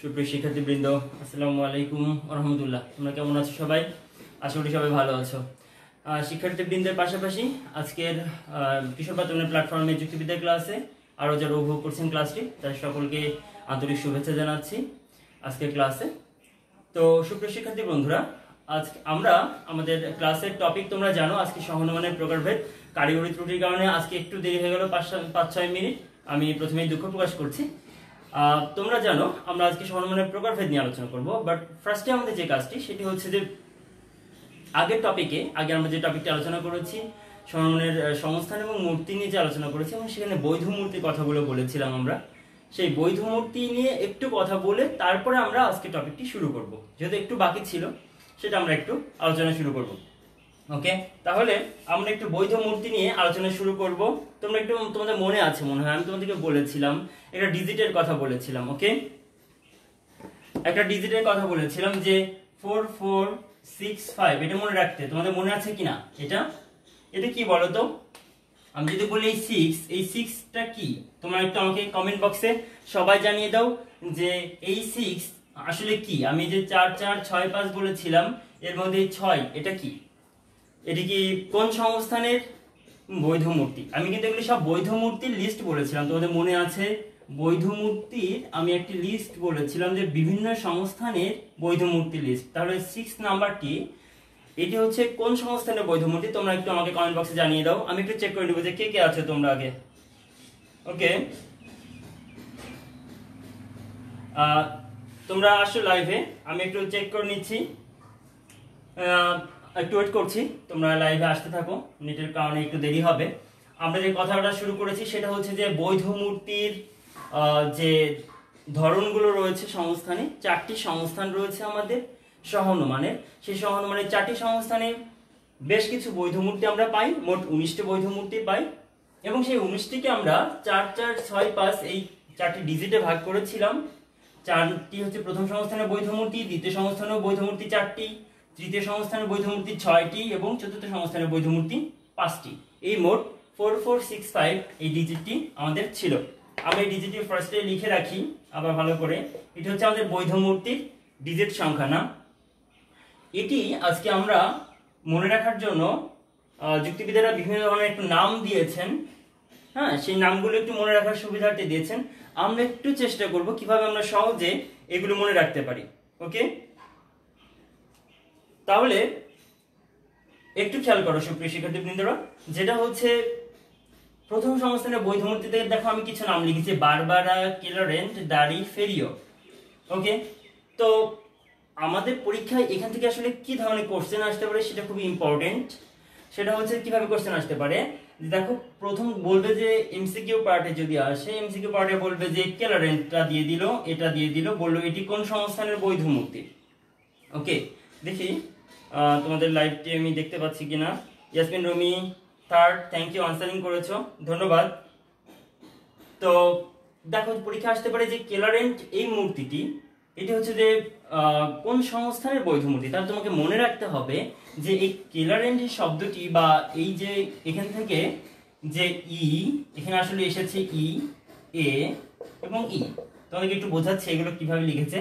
সুপ্রিয় শিক্ষার্থীবৃন্দ, আসসালামু আলাইকুম ওয়া রাহমাতুল্লাহ। তোমরা কেমন আছো সবাই? আশা করি সবাই ভালো আছো। শিক্ষার্থীবৃন্দের পাশাপাশি আজকের কিশোর পাঠ্যক্রমের প্ল্যাটফর্মে যুক্তিবিদ্যা ক্লাসে আরও যারা উপভোগ করছেন ক্লাসটি, তাদের সকলকে আন্তরিক শুভেচ্ছা জানাচ্ছি আজকের ক্লাসে। তো সুপ্রিয় শিক্ষার্থী বন্ধুরা, আজ আমরা আমাদের ক্লাসের টপিক তোমরা জানো, আজকে সহনমানের প্রকারভেদ। কারিগরি ত্রুটির কারণে আজকে একটু দেরি হয়ে গেল 5-6 মিনিট। আমি প্রথমেই দুঃখ প্রকাশ করছি। তোমরা জানো আমরা আজকে সহনমানের প্রকারভেদ নিয়ে আলোচনা করব। বাট ফার্স্টে আমাদের যে কাজটি সেটি হচ্ছে যে আগে আমরা যে টপিকটি আলোচনা করেছি সহনমানের সংস্থান এবং মূর্তি নিয়ে যে আলোচনা করেছি, এবং সেখানে বৈধ মূর্তির কথাগুলো বলেছিলাম আমরা। সেই বৈধ মূর্তি নিয়ে একটু কথা বলে তারপরে আমরা আজকে টপিকটি শুরু করব। যেহেতু একটু বাকি ছিল সেটা আমরা একটু আলোচনা শুরু করব। ওকে, তাহলে আমরা একটু বৈধ মূর্তি নিয়ে আলোচনা শুরু করব। তোমাদের মনে আছে মনে হয় আমি তোমাদেরকে বলেছিলাম একটা ডিজিটের কথা বলেছিলাম। ওকে, একটা ডিজিটের কথা বলেছিলাম যে 4465, এটা মনে রাখতে। তোমাদের মনে আছে কিনা? এটা কি বলো তো? আমি যদি বলি এই 6টা কি, তোমরা একটু আমাকে কমেন্ট বক্সে সবাই জানিয়ে দাও যে এই 6 আসলে কি। আমি যে 4-4-6-5 বলেছিলাম, এর মধ্যে 6 এটা কি? এটি কি কোন সংস্থানের বৈধ মূর্তি? আমি কিন্তু এগুলি সব বৈধ মূর্তির লিস্ট বলেছিলাম, তোমাদের মনে আছে? বৈধ মূর্তির আমি একটি লিস্ট বলেছিলাম যে বিভিন্ন সংস্থানের বৈধ মূর্তির লিস্ট। তাহলে 6 নাম্বারটি এটি হচ্ছে কোন সংস্থানের বৈধ মূর্তি? তোমরা একটু আমাকে কমেন্ট বক্সে জানিয়ে দাও। আমি একটু চেক করে নেবো যে কে কে আছো তোমরা আগে। ওকে, তোমরা আসো লাইভে, আমি একটু চেক করে নিচ্ছি। একটু ওয়েট করছি, তোমরা লাইভে আসতে থাকো, নেটের কারণে একটু দেরি হবে। আমরা যে কথাটা শুরু করেছি সেটা হচ্ছে যে বৈধ মূর্তির যে ধরনগুলো রয়েছে সংস্থানে, 4টি সংস্থান রয়েছে আমাদের সহনমানের। সেই সহনমানের 4টি সংস্থানে বেশ কিছু বৈধ মূর্তি আমরা পাই, মোট 19টি বৈধ মূর্তি পাই। এবং সেই 19টিকে আমরা 4-4-6-5 এই 4টি ডিজিটে ভাগ করেছিলাম। 4টি হচ্ছে প্রথম সংস্থানের বৈধ মূর্তি, দ্বিতীয় সংস্থানের বৈধ মূর্তি 4টি, তৃতীয় সংস্থানের বৈধ মূর্তি 6টি এবং চতুর্থ সংস্থানের বৈধ মূর্তি 5টি। এই মোট 4465 এই ডিজিটটি আমাদের ছিল। আমরা এই ডিজিটটি ফার্স্টে লিখে রাখি আবার ভালো করে। এটি হচ্ছে আমাদের বৈধ মূর্তির ডিজিট সংখ্যা না। এটি আজকে আমরা মনে রাখার জন্য যুক্তিবিদেরা বিভিন্ন ধরনের একটু নাম দিয়েছেন। হ্যাঁ, সেই নামগুলো একটু মনে রাখার সুবিধার্থে দিয়েছেন। আমরা একটু চেষ্টা করব কিভাবে আমরা সহজে এগুলো মনে রাখতে পারি। ওকে, তাহলে একটু খেয়াল করো সুপ্রিয় শিক্ষার্থীবৃন্দরা, যেটা হচ্ছে প্রথম সংস্থানের বৈধ মূর্তিতে দেখো আমি কিছু নাম লিখেছি, বারবারা, কেলারেন্ট, দারি, ফেরিও। ওকে, তো আমাদের পরীক্ষায় এখান থেকে আসলে কি ধরনের কোশ্চেন আসতে পারে সেটা খুবই ইম্পর্টেন্ট। সেটা হচ্ছে কিভাবে কোশ্চেন আসতে পারে, দেখো প্রথম বলবে যে এমসিকিউ পার্টে যদি আসে, এমসিকিউ পার্টে বলবে যে কেলারেন্টটা দিয়ে দিল, এটা দিয়ে দিল, বললো এটি কোন সংস্থানের বৈধ মূর্তি। ওকে, দেখি তোমাদের লাইভটি আমি দেখতে পাচ্ছি কিনা। Yasmin Rumi third, thank you, answering করেছো, ধন্যবাদ। তো দেখো পরীক্ষা আসতে পারে যে কেলারেন্ট এই মূর্তিটি এটি হচ্ছে যে কোন সংস্থানের বৈধ মূর্তি। তাহলে তোমাকে মনে রাখতে হবে যে এই কেলারেন্ট শব্দটি বা এই যে এখান থেকে যে এখানে আসলে এসেছে এ এবং তোমাকে একটু বোঝাচ্ছে এগুলো কিভাবে লিখেছে।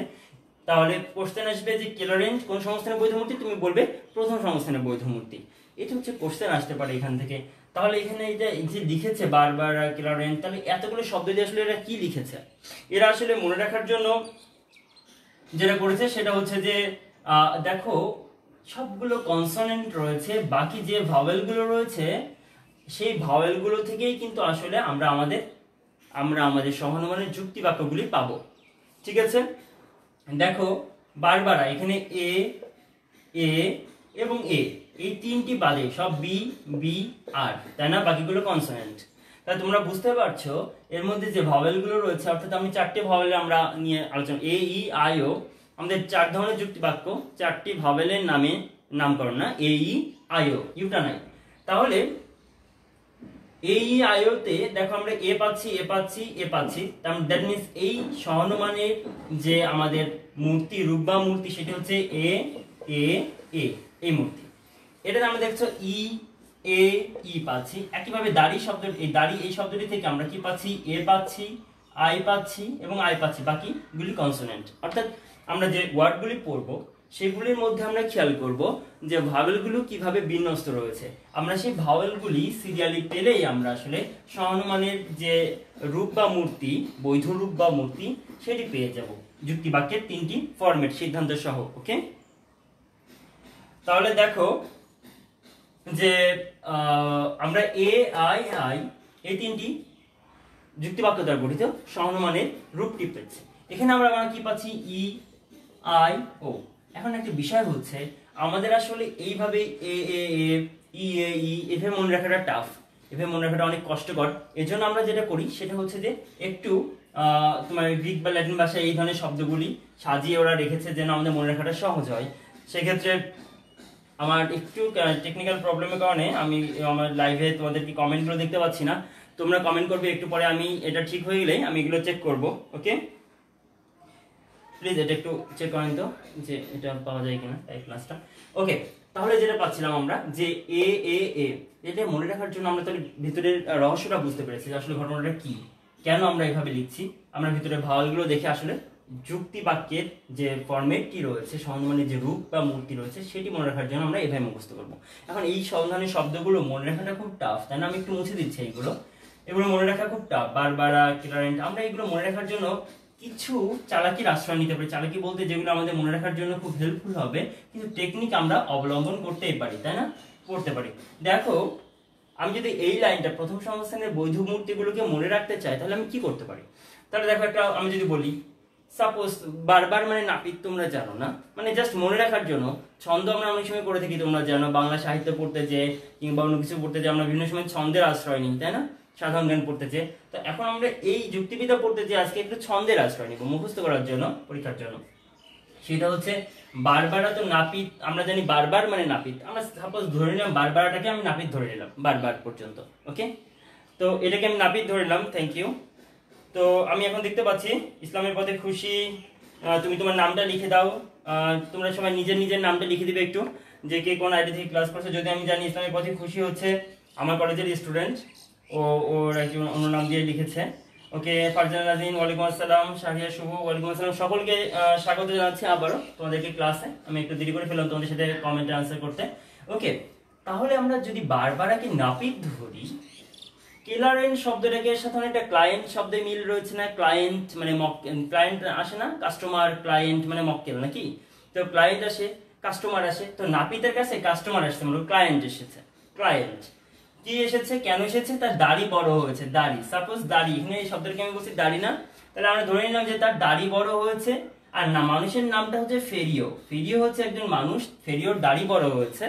তাহলে কোশ্চেন আসবে যে কেলারেন্ট কোন সংস্থানের বৈধ মূর্তি, তুমি বলবে প্রথম সংস্থানের বৈধ মূর্তি। এটা হচ্ছে কোশ্চেন আসতে পারে এখান থেকে। তাহলে এখানে এই যে লিখেছে বারবারা, কেলারেন্ট, তাহলে এতগুলো শব্দ দিয়ে আসলে এরা কি লিখেছে? এরা আসলে মনে রাখার জন্য যেটা করেছে সেটা হচ্ছে যে দেখো সবগুলো কনসোনেন্ট রয়েছে, বাকি যে ভাওয়েলগুলো রয়েছে সেই ভাওয়েলগুলো থেকেই কিন্তু আসলে আমরা আমাদের সহনমানের যুক্তি বাক্যগুলি পাবো। ঠিক আছে, দেখো বারবারা এখানে এ এবং এই 3টি বাদে সব বি আর, তাই না? বাকিগুলো কনসোনেন্ট। তাহলে তোমরা বুঝতে পারছো এর মধ্যে যে ভাওয়েলগুলো রয়েছে, অর্থাৎ আমি 4টি ভাওয়েল আমরা নিয়ে আলোচনা, এ ই আই ও, আমাদের 4 ধরনের যুক্তি বাক্য, 4টি ভাওয়েলের নামে নামকরণ না, এ ই আই ও, ইউটা নাই। তাহলে এ ই আই ও তে দেখো আমরা এ পাচ্ছি, দ্যাট মিন্স এই সহনমানের যে আমাদের মূর্তি, রূপ বা মূর্তি, সেটি হচ্ছে এই মূর্তি। এটাতে আমরা দেখছো ই পাচ্ছি। একইভাবে দাড়ি শব্দ, এই দাড়ি এই শব্দটি থেকে আমরা কি পাচ্ছি? এ পাচ্ছি, আই পাচ্ছি এবং আই পাচ্ছি, বাকিগুলি কনসোনেন্ট। অর্থাৎ আমরা যে ওয়ার্ডগুলি পড়বো সেগুলির মধ্যে আমরা খেয়াল করব যে ভাওয়েলগুলো কিভাবে বিন্যস্ত রয়েছে। আমরা সেই ভাওয়েলগুলি সিরিয়ালি পেলেই আমরা আসলে সহানুমানের যে রূপ বা মূর্তি, বৈধ রূপ বা মূর্তি, সেটি পেয়ে যাব যুক্তি বাক্যের 3টি ফরম্যাট সিদ্ধান্ত সহ। ওকে, তাহলে দেখো যে আমরা এ আই আই এই 3টি যুক্তি বাক্য দ্বারা গঠিত সহানুমানের রূপটি পেয়েছি। এখানে আমরা কি পাচ্ছি? E I O. এখন একটা বিষয় হচ্ছে আমাদের আসলে এইভাবে এ এ এ ই এ ই এভাবে মনে রাখাটা টাফ, এভাবে মনে রাখাটা অনেক কষ্টকর। এজন্য আমরা যেটা করি সেটা হচ্ছে যে একটু তোমার গ্রিক বা ল্যাটিন ভাষায় এই ধরনের শব্দগুলি সাজিয়ে ওরা রেখেছে যেন আমাদের মনে রাখাটা সহজ হয়। সেক্ষেত্রে আমার একটু টেকনিক্যাল প্রবলেমের কারণে আমি আমার লাইভে তোমাদের কি কমেন্টগুলো দেখতে পাচ্ছি না। তোমরা কমেন্ট করবে, একটু পরে আমি এটা ঠিক হয়ে গেলে আমি এগুলো চেক করব। ওকে, প্লিজ এটা একটু চেক করেন তো যে এটা পাওয়া যায় কিনা এই ক্লাসটা। ওকে, তাহলে যেটা পাচ্ছিলাম আমরা যে এ এ এ এটা মনে রাখার জন্য আমরা তার ভিতরের রহস্যটা বুঝতে পেরেছি আসলে ঘটনাটা কি, কেন আমরা এভাবে লিখছি। আমরা ভিতরে ভাওয়ালগুলো দেখে আসলে যুক্তি বাক্যের যে ফরম্যাটটি রয়েছে, সন্ধানের যে রূপ বা মূর্তি রয়েছে সেটি মনে রাখার জন্য আমরা এভাবে মুখস্থ করবো। এখন এই সন্ধানের শব্দগুলো মনে রাখাটা খুব টাফ, তাই না? আমি একটু মুছে দিচ্ছি এগুলো মনে রাখা খুব টাফ। বারবারা, কিলারেন্ট, আমরা এগুলো মনে রাখার জন্য কিছু চালাকির আশ্রয় নিতে পারি। চালাকি বলতে যেগুলো আমাদের মনে রাখার জন্য খুব হেল্পফুল হবে, কিন্তু টেকনিক আমরা অবলম্বন করতেই পারি, তাই না? করতে পারি। দেখো, আমি যদি এই লাইনটা প্রথম সংস্থানের বৈধ মূর্তিগুলোকে মনে রাখতে চাই তাহলে আমি কি করতে পারি? তাহলে দেখো, একটা আমি যদি বলি সাপোজ বারবার মানে নাপিত, তোমরা জানো না, মানে জাস্ট মনে রাখার জন্য ছন্দ আমরা অনেক সময় করে থাকি, তোমরা জানো বাংলা সাহিত্য পড়তে যে কিংবা অন্য কিছু পড়তে যে আমরা বিভিন্ন সময় ছন্দের আশ্রয় নিই, তাই না? সাধারণ জ্ঞান পড়তে যে, তো এখন আমরা এই যুক্তিবিদ্যা পড়তে যে আজকে একটু ছন্দের আশ্রয় নিব মুখস্থ করার জন্য, পরীক্ষার জন্য। সেটা হচ্ছে বারবারা তো নাপিত, আমরা জানি বারবার মানে নাপিত। আমরা সাপোজ ধরে নিলাম বারবারাটাকে আমি নাপিত ধরে নিলাম বারবার পর্যন্ত। ওকে, তো এটাকে আমি নাপিত ধরে নিলাম, থ্যাংক ইউ। তো আমি এখন দেখতে পাচ্ছি ইসলামের পথে খুশি, তুমি তোমার নামটা লিখে দাও। তোমরা সবাই নিজের নিজের নামটা লিখে দিবে একটু, যে কে কোন আইডি থেকে ক্লাস করছে। যদি আমি জানি ইসলামের পথে খুশি হচ্ছে আমার কলেজের স্টুডেন্ট, ওর একজন অন্য নাম দিয়ে লিখেছে। ওকে, ফারজানা নাজিন ওয়ালাইকুম আসসালাম, শাহিয়া শুভ ওয়ালাইকুম আসসালাম। সকলকে স্বাগত জানাচ্ছি আবারও তোমাদেরকে ক্লাসে। আমি একটু দেরি করে ফেললাম তোমাদের সাথে কমেন্টে আনসার করতে। ওকে, তাহলে আমরা যদি বারবারাকে নাপিত ধরি, কিলারেন্ট শব্দটাকে সাথে একটা ক্লায়েন্ট শব্দে মিল রয়েছে না? ক্লায়েন্ট মানে ক্লায়েন্ট আসে না, কাস্টমার, ক্লায়েন্ট মানে মক্কেল নাকি? তো ক্লায়েন্ট আসে, কাস্টমার আসে, তো নাপিতের কাছে কাস্টমার আসছে, মানে ক্লায়েন্ট এসেছে। ক্লায়েন্ট কি এসেছে, কেন এসেছে? তার দাড়ি বড় হয়েছে। দাড়ি, সাপোজ দাড়ি, এখানে এই শব্দটাকে আমি বলছি দাড়ি না, তাহলে আমরা ধরে নিলাম যে তার দাড়ি বড় হয়েছে। আর না, মানুষের নামটা হচ্ছে ফেরিও। ফেরিও হচ্ছে একজন মানুষ, ফেরিওর দাড়ি বড় হয়েছে।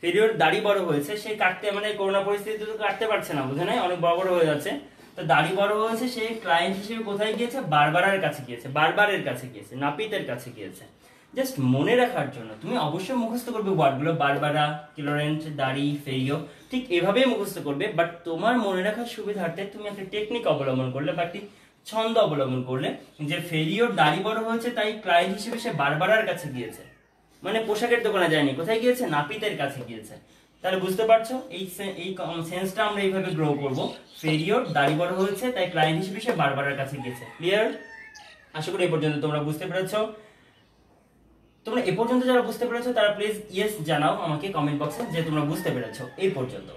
ফেরিওর দাড়ি বড় হয়েছে, সে কাটতে মানে করোনা পরিস্থিতিতে তো কাটতে পারছে না, বুঝে নাই, অনেক বড় বড় হয়ে যাচ্ছে। তো দাড়ি বড় হয়েছে, সে ক্লায়েন্ট হিসেবে কোথায় গিয়েছে? বারবারের কাছে গিয়েছে, বারবারের কাছে গিয়েছে, নাপিতের কাছে গিয়েছে। জাস্ট মনে রাখার জন্য তুমি অবশ্যই মুখস্থ করবে ওয়ার্ডগুলো, বারবারা, কিলারেন্ট, দাড়ি, ফেরিও, ঠিক এভাবেই মুখস্থ করবে। বাট তোমার মনে রাখার সুবিধার্থে তুমি একটা টেকনিক অবলম্বন করলে বা একটি ছন্দ অবলম্বন করলে, যে ফেরিওর দাড়ি বড় হয়েছে তাই ক্লায়েন্ট হিসেবে সে বারবারার কাছে গিয়েছে, মানে পোশাকের দোকানে যায়নি, কোথায় গিয়েছে? নাপিতের কাছে গিয়েছে। তাহলে বুঝতে পারছো এই সেন্সটা আমরা এইভাবে গ্রো করব। ফেরিওর দাড়ি বড় হয়েছে তাই ক্লায়েন্ট হিসেবে সে বারবারার কাছে গিয়েছে। ক্লিয়ার? আশা করি এই পর্যন্ত তোমরা বুঝতে পেরেছো। তোমরা এ পর্যন্ত যারা বুঝতে পেরেছো তারা প্লিজ ইয়েস জানাও আমাকে কমেন্ট বক্সে যে তোমরা বুঝতে পেরেছো এই পর্যন্ত।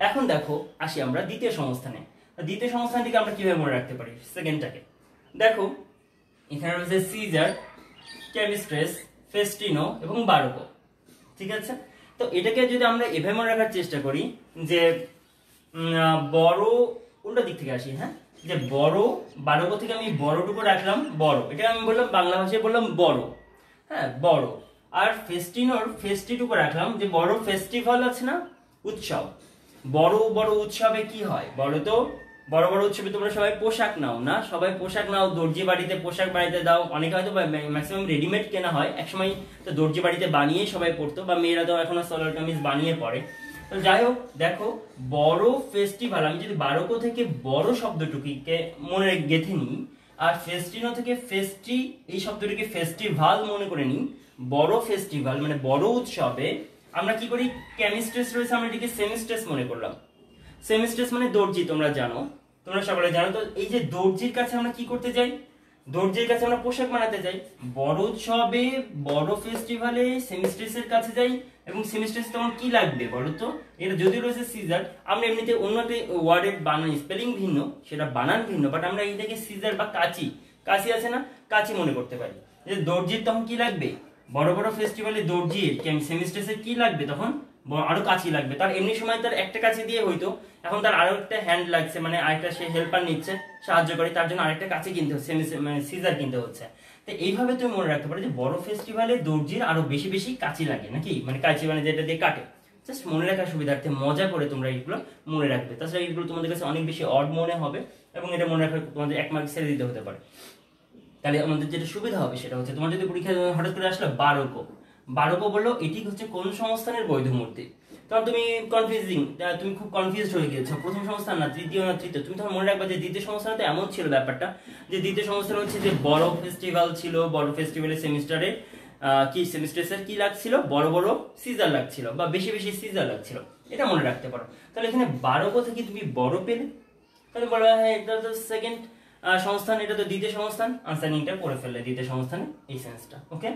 এখন দেখো, আসি আমরা দ্বিতীয় সংস্থানে। দ্বিতীয় সংস্থানটিকে আমরা কিভাবে মনে রাখতে পারি? সেকেন্ডটাকে দেখো, এখানে রয়েছে সিজার, ক্যামিস্ট্রেস, ফেস্টিনো এবং বারোকো। ঠিক আছে, তো এটাকে যদি আমরা এভাবে মনে রাখার চেষ্টা করি যে বড়, উল্টো দিক থেকে আসি, হ্যাঁ, যে বড়, বারোকো থেকে আমি বড়টুকু রাখলাম, বড়, এটা আমি বললাম বাংলা ভাষায় বললাম বড়, হ্যাঁ বড়। আর ফেস্টিনোর ফেস্টিটুকু রাখলাম, যে বড় ফেস্টিভ্যাল আছে না, উৎসব। বড় বড় উৎসবে কি হয়? বড় বড় উৎসবে তোমরা সবাই পোশাক নাও না? সবাই পোশাক নাও, দর্জি বাড়িতে পোশাক বাড়িতে দাও। অনেকে হয়তো ম্যাক্সিমাম রেডিমেড কেনা হয়, একসময় তো দর্জি বাড়িতে বানিয়ে সবাই পড়তো, বা মেয়েরা তো এখন সালোয়ার কামিজ বানিয়ে পড়ে। তো যাই হোক, দেখো বড় ফেস্টিভ্যাল, আমি যদি বারোকো থেকে বড় শব্দটুকিকে মনে গেঁথে নিই, আর ফেস্টিনো থেকে ফেস্টি এই শব্দটিকে ফেস্টিভ্যাল মনে করে নিই, বড় ফেস্টিভ্যাল মানে বড় উৎসবে আমরা কি করি? কেমিস্ট্রেস রয়েছে, আমরা এটিকে সেমিস্ট্রেস মনে করলাম। সেমিস্ট্রেস মানে দর্জি, তোমরা জানো। তোমরা সকলে জানো। তো এই যে দর্জির কাছে আমরা কি করতে যাই, দর্জির কাছে আমরা পোশাক বানাতে যাই, বড় উৎসবে বড় ফেস্টিভ্যালে সেমিস্ট্রেসের কাছে যাই, এবং সেমিস্ট্রেস তখন কি লাগবে বলো তো, এটা যদি রয়েছে সিজার, আমরা এমনিতে অন্যতে ওয়ার্ডের বানান স্পেলিং ভিন্ন, সেটা বানান ভিন্ন, বাট আমরা এইটাকে সিজার বা কাঁচি, কাঁচি আছে না, কাঁচি মনে করতে পারি। যে দর্জির তখন কি লাগবে, বড় বড় ফেস্টিভ্যালে দর্জির সেমিস্ট্রেসের কি লাগবে, তখন আরো কাঁচি লাগবে। তার এমনি সময় তার একটা কাঁচি দিয়ে হইতো, এখন তার আরো একটা হ্যান্ড লাগছে, মানে আরেকটা সে হেল্পার নিচ্ছে, সাহায্য করে, তার জন্য আরেকটা কাঁচি কিনতে হচ্ছে, মানে সিজার কিনতে হচ্ছে। তো এইভাবে তুমি মনে রাখতে পারো যে বড় ফেস্টিভ্যালে দর্জির আরো বেশি বেশি কাঁচি লাগে নাকি, মানে কাঁচি মানে যেটা দিয়ে কাটে। জাস্ট মনে রাখার সুবিধার্থে মজা করে তোমরা এইগুলো মনে রাখবে, তাছাড়া এইগুলো তোমাদের কাছে অনেক বেশি অড মনে হবে, এবং এটা মনে রাখার তোমাদের 1 মার্ক ছেড়ে দিতে হতে পারে। তাহলে আমাদের যেটা সুবিধা হবে সেটা হচ্ছে, তোমার যদি পরীক্ষা হঠাৎ করে আসলো বারোকো, বারোকো বললো এটি হচ্ছে কোন সংস্থানের বৈধ মূর্তি, তখন তুমি তুমি খুব কনফিউজড হয়ে গিয়েছো, প্রথম সংস্থান না তৃতীয় না তৃতীয়। তুমি তখন মনে রাখবে যে দ্বিতীয় সংস্থান তো এমন ছিল ব্যাপারটা, যে দ্বিতীয় সংস্থান হচ্ছে যে বড় ফেস্টিভ্যাল ছিল, বড় ফেস্টিভ্যালের সেমিস্টারে কি সেমিস্টারের কি লাগছিল, বড় বড় সিজার লাগছিল বা বেশি বেশি সিজার লাগছিল, এটা মনে রাখতে পারো। তাহলে এখানে বারোকো থেকে তুমি বড় পেলে, তাহলে বলা হয় এটা তো সেকেন্ড সংস্থান, এটা তো দ্বিতীয় সংস্থান, আনসারিংটা করে ফেললে দ্বিতীয় সংস্থানে এই সেন্সটা। ওকে,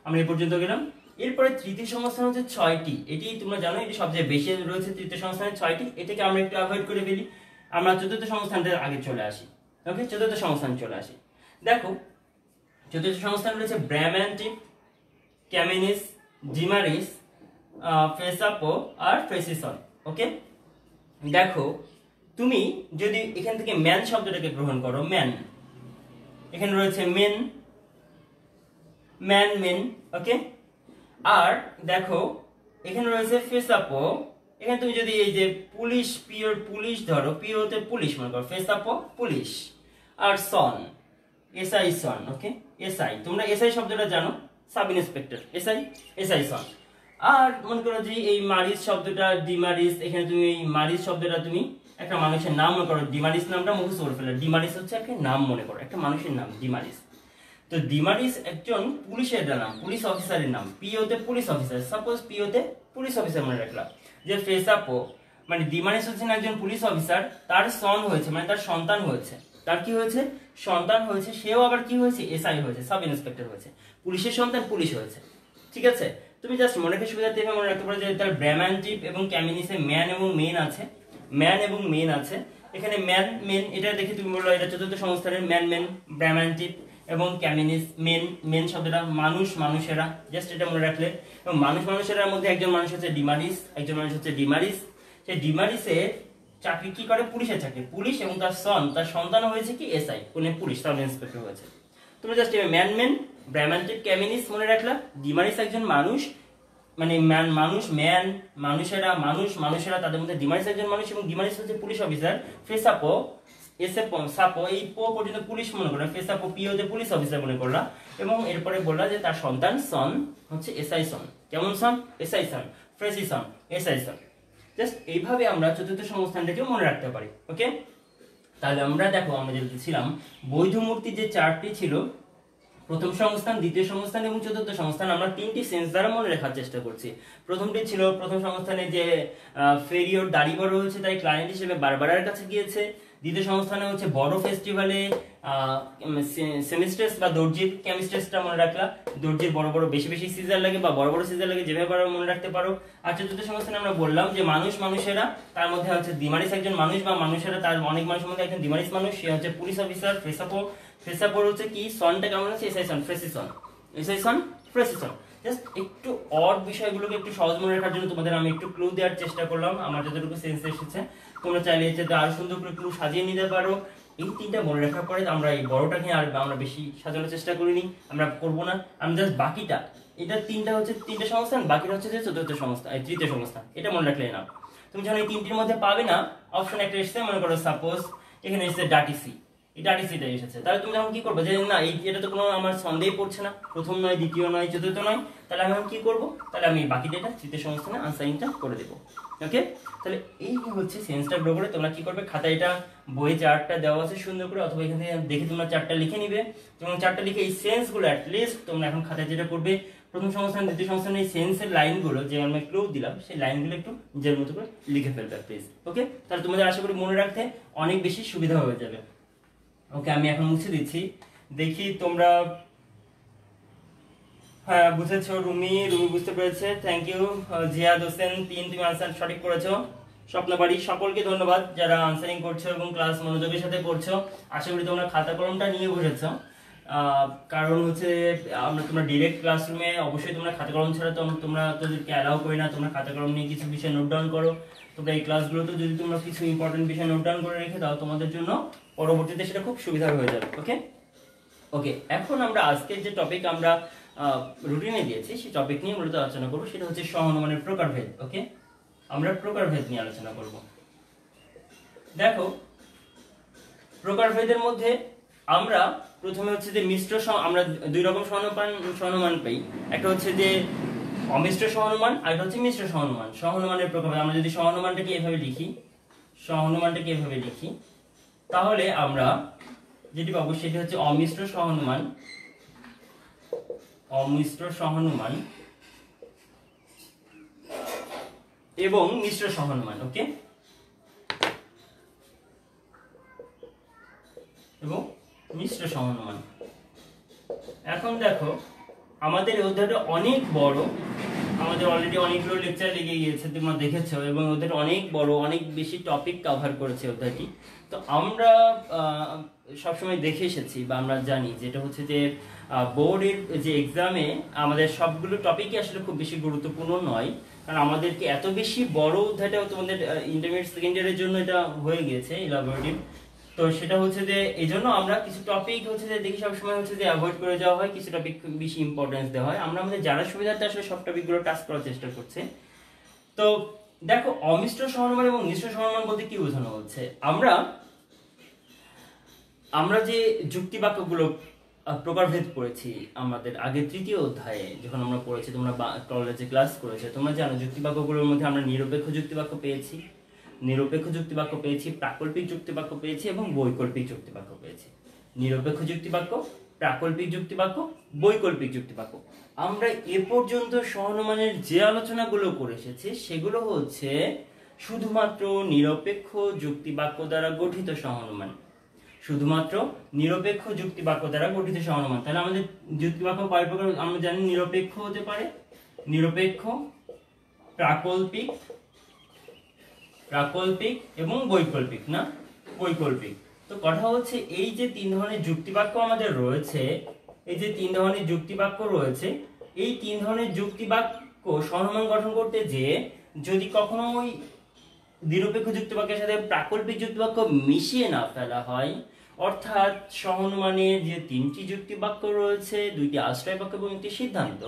আমরা এই পর্যন্ত গেলাম। এরপরে তৃতীয় সংস্থান হচ্ছে 6টি, এটি তোমরা জানো এটি সবচেয়ে বেশি রয়েছে তৃতীয় সংস্থানে 6টি, এটাকে আমরা একটু অ্যাভয়েড করে ফেলি, আমরা চতুর্থ সংস্থানটার আগে চলে আসি। ওকে, চতুর্থ সংস্থানে চলে আসি। দেখো চতুর্থ সংস্থান রয়েছে ব্র্যামান্টিপ, ক্যামিনিস, ডিমারিস, ফেসাপো আর ফ্রেসিসন। ওকে, দেখো তুমি যদি এখান থেকে ম্যান শব্দটাকে গ্রহণ করো, ম্যান, এখানে রয়েছে মেন, ম্যান মেন। ওকে, আর দেখো এখানে রয়েছে ফেসাপো, এখানে তুমি যদি এই যে পুলিশ, পিওর পুলিশ ধরো, পিওতে পুলিশ মনে করো, ফেসাপো পুলিশ, আর সন, এসআই সন। ওকে, এসআই, তোমরা এসআই শব্দটা জানো, সাব ইন্সপেক্টর, এসআই, এসআই সন। আর মনে করো যে এই মারিস শব্দটা, ডিমারিস, এখানে তুমি এই মারিস শব্দটা তুমি একটা মানুষের নাম মনে করো, ডিমারিস নামটা মুখস্থ করে ফেলো, ডিমারিস হচ্ছে একটা নাম মনে করো, একটা মানুষের নাম ডিমারিস। তো ডিমারিস একজন পুলিশের নাম, পুলিশ অফিসারের নাম, পিওতে পুলিশ অফিসার, সাপোজ পিওতে পুলিশ অফিসার মনে রাখলাম। যে ফেসাপো মানে ডিমারিস হচ্ছেন একজন পুলিশ অফিসার, তার সন হয়েছে মানে তার সন্তান হয়েছে, তার কি হয়েছে, সন্তান হয়েছে, সেও আবার কি হয়েছে, এসআই হয়েছে, সাব ইন্সপেক্টর হয়েছে, পুলিশের সন্তান পুলিশ হয়েছে। ঠিক আছে, তুমি জাস্ট মনে রাখার সুবিধার্থে মনে রাখতে পারো যে তার ব্র্যামান্টিপ এবং ক্যামিনিসে ম্যান এবং মেন আছে, ম্যান এবং মেন আছে। এখানে ম্যান মেন এটা দেখে তুমি বললো এটা চতুর্থ সংস্থানের, ম্যান মেন, ব্র্যামান্টিপ এবং ক্যামিনিস, মেন, মেন শব্দটা মানুষ মানুষেরা, জাস্ট এটা মনে রাখলে। এবং মানুষ মানুষেরার মধ্যে একজন মানুষ হচ্ছে ডিমারিস, একজন মানুষ হচ্ছে ডিমারিস। সেই ডিমারিসে চাকরি কি করে, পুলিশের চাকরি, পুলিশ, এবং তার সন, তার সন্তান হয়েছে কি এসআই, কোন পুলিশ, সাব ইন্সপেক্টর হয়েছে। তুমি জাস্ট ম্যান মেন, ব্র্যামান্টিপ, ক্যামিনিস মনে রাখলা, ডিমারিস একজন মানুষ, মানে ম্যান মানুষ, ম্যান মানুষেরা, মানুষ মানুষেরা, তাদের মধ্যে ডিমারিস একজন মানুষ, এবং ডিমারিস হচ্ছে পুলিশ অফিসার, ফেসাপো, সাপো এই পো পর্যন্ত পুলিশ মনে করলাম, ফেসাপো পিওতে পুলিশ অফিসার মনে করলা, এবং এরপরে বললা যে তার সন্তান সন হচ্ছে এসআই সন, কেমন সন, এসআই সন, ফ্রেসিসন, এসআই সন। জাস্ট এইভাবে আমরা চতুর্থ সংস্থানটাকে মনে রাখতে পারি। ওকে, তাহলে আমরা দেখো আমরা যেটা ছিলাম বৈধ মূর্তি যে 4টি ছিল, প্রথম সংস্থান, দ্বিতীয় সংস্থান এবং চতুর্থ সংস্থান, আমরা 3টি সেন্স দ্বারা মনে রাখার চেষ্টা করছি। প্রথমটি ছিল প্রথম সংস্থানে যে ফেরিওর দাড়ি বড় হয়েছে তাই ক্লায়েন্ট হিসেবে বারবারার কাছে গিয়েছে। দ্বিতীয় সংস্থানে হচ্ছে বড় ফেস্টিভ্যালে সেমিস্ট্রেস বা দর্জির কেমিস্ট্রেসটা মনে রাখলা, দর্জির বড় বড় বেশি বেশি সিজার লাগে বা বড় বড় সিজার লাগে, যেভাবে পারো মনে রাখতে পারো। আর চতুর্থ সংস্থানে আমরা বললাম যে মানুষ মানুষেরা, তার মধ্যে হচ্ছে ডিমারিস একজন মানুষ বা মানুষেরা, তার অনেক মানুষের মধ্যে একজন ডিমারিস মানুষ, সে হচ্ছে পুলিশ অফিসার, ফেসাপো, ফেসাপোর হচ্ছে কি সনটা কেমন আছে, এসআইসন, ফ্রেসিসন, এসআইসন, ফ্রেসিসন। জাস্ট একটু অড বিষয়গুলোকে একটু সহজ মনে রাখার জন্য তোমাদের আমি একটু ক্লু দেওয়ার চেষ্টা করলাম, আমার যতটুকু সেন্স এসেছে। তোমরা চাইলে এতে আরো সুন্দর করে ক্লু সাজিয়ে নিতে পারো। এই 3টা মনে রাখার পরে আমরা এই বড়টাকে আর আমরা বেশি সাজানোর চেষ্টা করিনি, আমরা করবো না, আমরা জাস্ট বাকিটা, এটা 3টা হচ্ছে 3টে সংস্থান, বাকিটা হচ্ছে যে চতুর্থ সংস্থা, তৃতীয় সংস্থান, এটা মনে রাখলে না। তুমি যখন এই 3টির মধ্যে পাবে না, অপশন একটা এসেছে, মনে করো সাপোজ এখানে এসেছে ডাটিসি, এই ডাটিসিটা এসেছে, তাহলে তুমি যখন কি করবে যে না এটা তো কোনো আমার সন্দেহ পড়ছে না, প্রথম নয়, দ্বিতীয় নয়, চতুর্থ নয়, তাহলে আমি কি করব, তাহলে আমি বাকি ডেটা তৃতীয় সংস্থানে আনসারিংটা করে দেবো। ওকে, তাহলে এই হচ্ছে সেন্সটা গ্রো করে তোমরা কি করবে, খাতায় এটা বইয়ে 4টা দেওয়া আছে সুন্দর করে, অথবা এখান থেকে দেখে তোমরা 4টা লিখে নিবে, এবং 4টা লিখে এই সেন্সগুলো অ্যাটলিস্ট তোমরা এখন খাতায় যেটা করবে প্রথম সংস্থান দ্বিতীয় সংস্থান এই সেন্সের লাইনগুলো যে আমরা ক্লু দিলাম সেই লাইনগুলো একটু নিজের মতো করে লিখে ফেলবে প্লিজ। ওকে, তাহলে তোমাদের আশা করি মনে রাখতে অনেক বেশি সুবিধা হয়ে যাবে। ওকে, আমি এখন মুছে দিচ্ছি, দেখি তোমরা হ্যাঁ বুঝেছো। রুমি বুঝতে পেরেছে, থ্যাংক ইউ। জিয়াদ হোসেন 3 তুমি আনসার সঠিক করেছো। স্বপ্নবাড়ি সকলকে ধন্যবাদ যারা আনসারিং করছো এবং ক্লাস মনোযোগের সাথে করছো। আশা করি তোমরা খাতা কলমটা নিয়ে বসেছো, কারণ হচ্ছে তোমরা ডিরেক্ট ক্লাসরুমে অবশ্যই তোমরা খাতা কলম ছাড়া তোমরা তোদেরকে অ্যালাউ করি না। তোমরা খাতা কলম নিয়ে কিছু বিষয় নোট ডাউন করো। তোমরা এই ক্লাসগুলোতে যদি তোমরা কিছু ইম্পর্টেন্ট বিষয় নোট ডাউন করে রেখে দাও তোমাদের জন্য পরবর্তীতে সেটা খুব সুবিধা হয়ে যাবে। ওকে ওকে, এখন আমরা আজকের যে টপিক আমরা রুটিনে দিয়েছি সেই টপিক নিয়ে মূলত আলোচনা করবো, সেটা হচ্ছে সহানুমানের প্রকারভেদ। ওকে, আমরা প্রকারভেদ নিয়ে আলোচনা করব। দেখো, প্রকারভেদের মধ্যে আমরা প্রথমে হচ্ছে যে আমরা দুই রকম সহানুমান পাই। একটা হচ্ছে যে অমিশ্র সহানুমান, আর একটা হচ্ছে মিশ্র সহানুমান। সহানুমানের প্রকারভেদ আমরা যদি সহানুমানটাকে এভাবে লিখি তাহলে আমরা যেটি পাবো সেটি হচ্ছে অমিশ্র সহানুমান এবং মিশ্র সহানুমান। ওকে, এবং মিশ্র সহানুমান। এখন দেখো, আমাদের অধ্যায়টা অনেক বড়, আমাদের অলরেডি অনেকগুলো লেকচার লেগে গিয়েছে, তোমরা দেখেছো, এবং ওদের অনেক বড়, অনেক বেশি টপিক কভার করেছে অধ্যায়টি। তো আমরা সবসময় দেখে এসেছি বা আমরা জানি যেটা হচ্ছে যে বোর্ডের যে এক্সামে আমাদের সবগুলো টপিকই আসলে খুব বেশি গুরুত্বপূর্ণ নয়, কারণ আমাদেরকে এত বেশি বড় অধ্যায়টা তোমাদের ইন্টারমিডিয়েট সেকেন্ড ইয়ারের জন্য এটা হয়ে গিয়েছে ইলাবোরেটিভ। তো সেটা হচ্ছে যে এই জন্য আমরা কিছু টপিক হচ্ছে যে দেখি সবসময় হচ্ছে যে অ্যাভয়েড করে যাওয়া হয়, কিছু টপিক বেশি ইম্পর্টেন্স দেওয়া হয়। আমরা আমাদের যারা সুবিধার্থে আসলে সব টপিকগুলো টাচ করার চেষ্টা করছি। তো দেখো, অমিশ্র সহানুমান এবং মিশ্র সহানুমান বলতে কি বোঝানো হচ্ছে, আমরা যে যুক্তি বাক্যগুলো প্রকারভেদ করেছি আমাদের আগে তৃতীয় অধ্যায়ে যখন আমরা পড়েছি, তোমরা কলেজে ক্লাস করেছো, তোমরা জানো যুক্তি বাক্যগুলোর মধ্যে আমরা নিরপেক্ষ যুক্তি বাক্য পেয়েছি, প্রাকল্পিক যুক্তি বাক্য পেয়েছি এবং বৈকল্পিক যুক্তি বাক্য পেয়েছি। নিরপেক্ষ যুক্তি বাক্য, প্রাকল্পিক যুক্তি বাক্য, বৈকল্পিক যুক্তি বাক্য। আমরা এ পর্যন্ত সহানুমানের যে আলোচনাগুলো করে এসেছি সেগুলো হচ্ছে শুধুমাত্র নিরপেক্ষ যুক্তি বাক্য দ্বারা গঠিত সহানুমান, শুধুমাত্র নিরপেক্ষ যুক্তি বাক্য দ্বারা গঠিত সহানুমান। তাহলে আমাদের যুক্তি বাক্য কয় প্রকার আমরা জানি? নিরপেক্ষ হতে পারে, নিরপেক্ষ, প্রাকল্পিক এবং বৈকল্পিক। না, বৈকল্পিক। তো কথা হচ্ছে এই যে তিন ধরনের যুক্তি বাক্য আমাদের রয়েছে, এই তিন ধরনের যুক্তি বাক্য সহানুমান গঠন করতে যে যদি কখনো ওই নিরপেক্ষ যুক্তি বাক্যের সাথে প্রাকল্পিক যুক্তি বাক্য মিশিয়ে না ফেলা হয়, অর্থাৎ সহানুমানের যে তিনটি যুক্তি বাক্য রয়েছে, দুইটি আশ্রয় বাক্য এবং একটি সিদ্ধান্ত,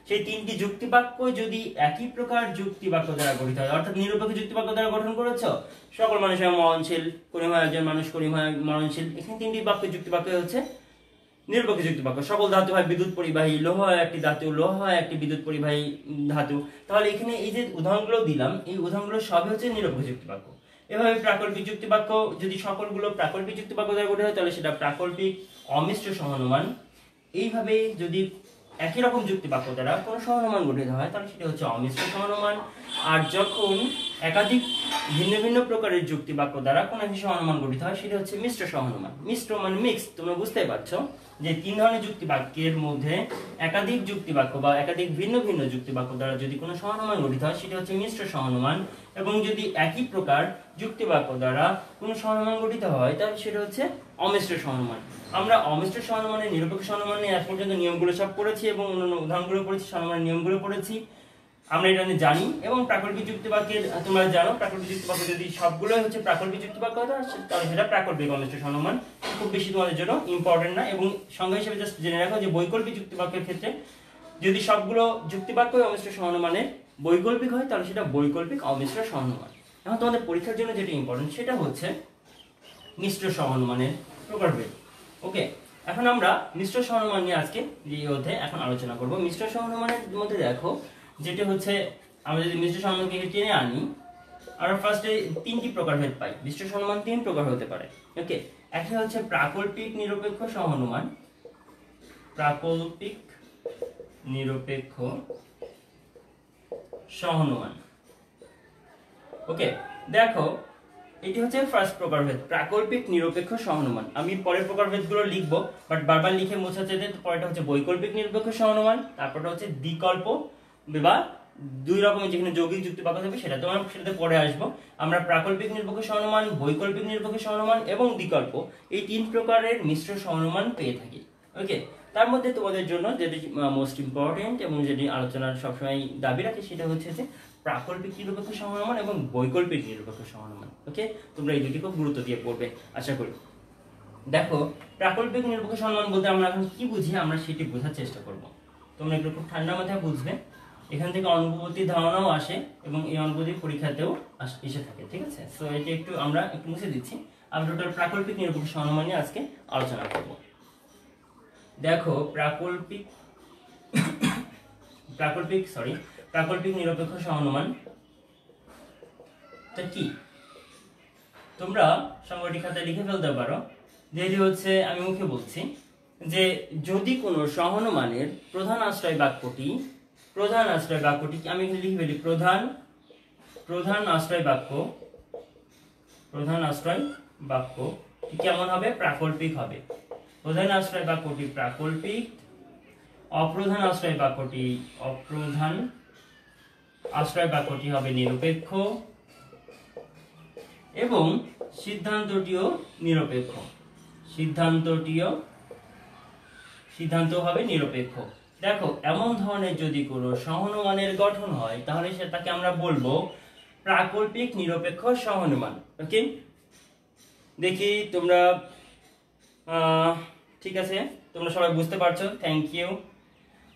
সেই তিনটি যুক্তি বাক্য যদি একই প্রকার যুক্তি বাক্য দ্বারা গঠিত হয়, অর্থাৎ নিরপেক্ষ যুক্তি বাক্য দ্বারা গঠন করেছো, সকল মানুষ হয় মরণশীল, করিম হয় একজন মানুষ, করিম হয় মরণশীল, এখানে তিনটি যুক্তি বাক্য হচ্ছে নিরপেক্ষ যুক্তি বাক্য। সকল ধাতু হয় বিদ্যুৎ পরিবাহী, লোহ হয় একটি ধাতু, লোহ হয় একটি বিদ্যুৎ পরিবাহী ধাতু। তাহলে এখানে এই যে উদাহরণগুলো দিলাম, এই উদাহরণগুলো সবই হচ্ছে নিরপেক্ষ যুক্তি বাক্য। এভাবে প্রাকল্পিক যুক্তি বাক্য যদি সকলগুলো প্রাকল্পিক যুক্তি বাক্য দ্বারা গঠিত হয় তাহলে সেটা প্রাকল্পিক অমিশ্র সহানুমান। এইভাবে যদি একই রকম যুক্তি বাক্য দ্বারা কোনো সহানুমান গঠিত হয় তাহলে সেটা হচ্ছে অমিশ্র সহানুমান। আর যখন একাধিক ভিন্ন ভিন্ন প্রকারের যুক্তি বাক্য দ্বারা কোনো একটি সহানুমান গঠিত হয় সেটা হচ্ছে মিশ্র সহানুমান। মিশ্র মানে মিক্স, তোমরা বুঝতেই পারছো যে তিন ধরনের যুক্তি বাক্যের মধ্যে একাধিক যুক্তি বাক্য বা একাধিক ভিন্ন ভিন্ন যুক্তি বাক্য দ্বারা যদি কোনো সহানুমান গঠিত হয় সেটা হচ্ছে মিশ্র সহানুমান। এবং যদি একই প্রকার যুক্তি বাক্য দ্বারা কোনো সহানুমান গঠিত হয় তাহলে সেটা হচ্ছে অমিশ্র সহানুমান। আমরা অমিশ্র সহানুমানের নিরপেক্ষ সহানুমান নিয়ে আজ পর্যন্ত নিয়মগুলো সব পড়েছি এবং অন্যান্য উদাহরণগুলো পড়েছি, সহানুমানের নিয়মগুলো পড়েছি, আমরা এটা জানি। এবং প্রাকল্পিক যুক্তি বাক্যের তোমরা জানো প্রাকল্পিক যুক্তি বাক্য যদি সবগুলোই হচ্ছে প্রাকল্পিক যুক্তি বাক্য হয় তাহলে সেটা প্রাকল্পিক অমিশ্র সহানুমান। খুব বেশি তোমাদের জন্য ইম্পর্টেন্ট না। এবং সংজ্ঞা হিসেবে জাস্ট জেনে রাখো যে বৈকল্পিক যুক্তি বাক্যের ক্ষেত্রে যদি সবগুলো যুক্তি বাক্যই অমিশ্র সহানুমানের বৈকল্পিক হয় তাহলে সেটা বৈকল্পিক অমিশ্র সহানুমান। এখন তোমাদের পরীক্ষার জন্য যেটা ইম্পর্টেন্ট সেটা হচ্ছে মিশ্র সহানুমানের প্রকারভেদ। ওকে, এখন আমরা মিশ্র সহানুমান নিয়ে আজকে যে অধ্যায়ে এখন আলোচনা করব। মিশ্র সহানুমানের মধ্যে দেখো যেটা হচ্ছে আমরা যদি মিশ্র সহানুমানকে টেনে আনি, আমরা ফার্স্টে তিনটি প্রকারভেদ পাই। মিশ্র সহানুমান তিন প্রকার হতে পারে। ওকে, একটা হচ্ছে প্রাকল্পিক নিরপেক্ষ সহানুমান, প্রাকল্পিক নিরপেক্ষ সহানুমান। ওকে, দেখো এটি হচ্ছে ফার্স্ট প্রকারভেদ, প্রাকল্পিক নিরপেক্ষ সহানুমান। আমি পরের প্রকারভেদগুলো লিখবো, বাট বারবার লিখে মোছা যেতে। পরেরটা হচ্ছে বৈকল্পিক নিরপেক্ষ সহানুমান, তারপরটা হচ্ছে দ্বিকল্প বা দুই রকমের যেখানে যৌগিক যুক্তি বাক্য থাকবে সেটা, তো আমরা সেটাতে পরে আসবো। আমরা প্রাকল্পিক নিরপেক্ষ সহানুমান, বৈকল্পিক নিরপেক্ষ সহানুমান এবং দ্বিকল্প এই 3 প্রকারের মিশ্র সহানুমান পেয়ে থাকি। ওকে, তার মধ্যে তোমাদের জন্য যেটি মোস্ট ইম্পর্টেন্ট এবং যেটি আলোচনার সবসময় দাবি রাখে সেটা হচ্ছে যে প্রাকল্পিক নিরপেক্ষ সহানুমান এবং বৈকল্পিক নিরপেক্ষ সহানুমান। ওকে, তোমরা এই দুটি খুব গুরুত্ব দিয়ে পড়বে আশা করি। দেখো, প্রাকল্পিক নিরপেক্ষ সহানুমান বলতে আমরা এখন কি বুঝি আমরা সেটি বোঝার চেষ্টা করব। তোমরা একটু খুব ঠান্ডা মাথায় বুঝবে, এখান থেকে অনুপপত্তির ধারণাও আসে এবং এই অনুপপত্তি পরীক্ষাতেও এসে থাকে, ঠিক আছে? সো এটি আমরা একটু মুছে দিচ্ছি। আমরা টোটাল প্রাকল্পিক নিরপেক্ষ সহানুমান নিয়ে আজকে আলোচনা করব। দেখো, প্রাকল্পিক নিরপেক্ষ সহানুমান তা কি তোমরা সংগঠি খাতায় লিখে ফেলতে পারো। যেটি হচ্ছে, আমি মুখে বলছি যে যদি কোনো সহানুমানের প্রধান আশ্রয় বাক্যটি আমি এখানে লিখে ফেলি প্রধান আশ্রয় বাক্য কেমন হবে? প্রাকল্পিক হবে। প্রধান আশ্রয় বাক্যটি প্রাকল্পিক, অপ্রধান আশ্রয় বাক্যটি হবে নিরপেক্ষ এবং সিদ্ধান্তটিও নিরপেক্ষ। সিদ্ধান্ত হবে নিরপেক্ষ। দেখো, এমন ধরনের যদি কোনো সহানুমানের গঠন হয় তাহলে সেটাকে আমরা বলবো প্রাকল্পিক নিরপেক্ষ সহানুমান। ওকে, দেখি তোমরা ঠিক আছে, তোমরা সবাই বুঝতে পারছো, থ্যাংক ইউ।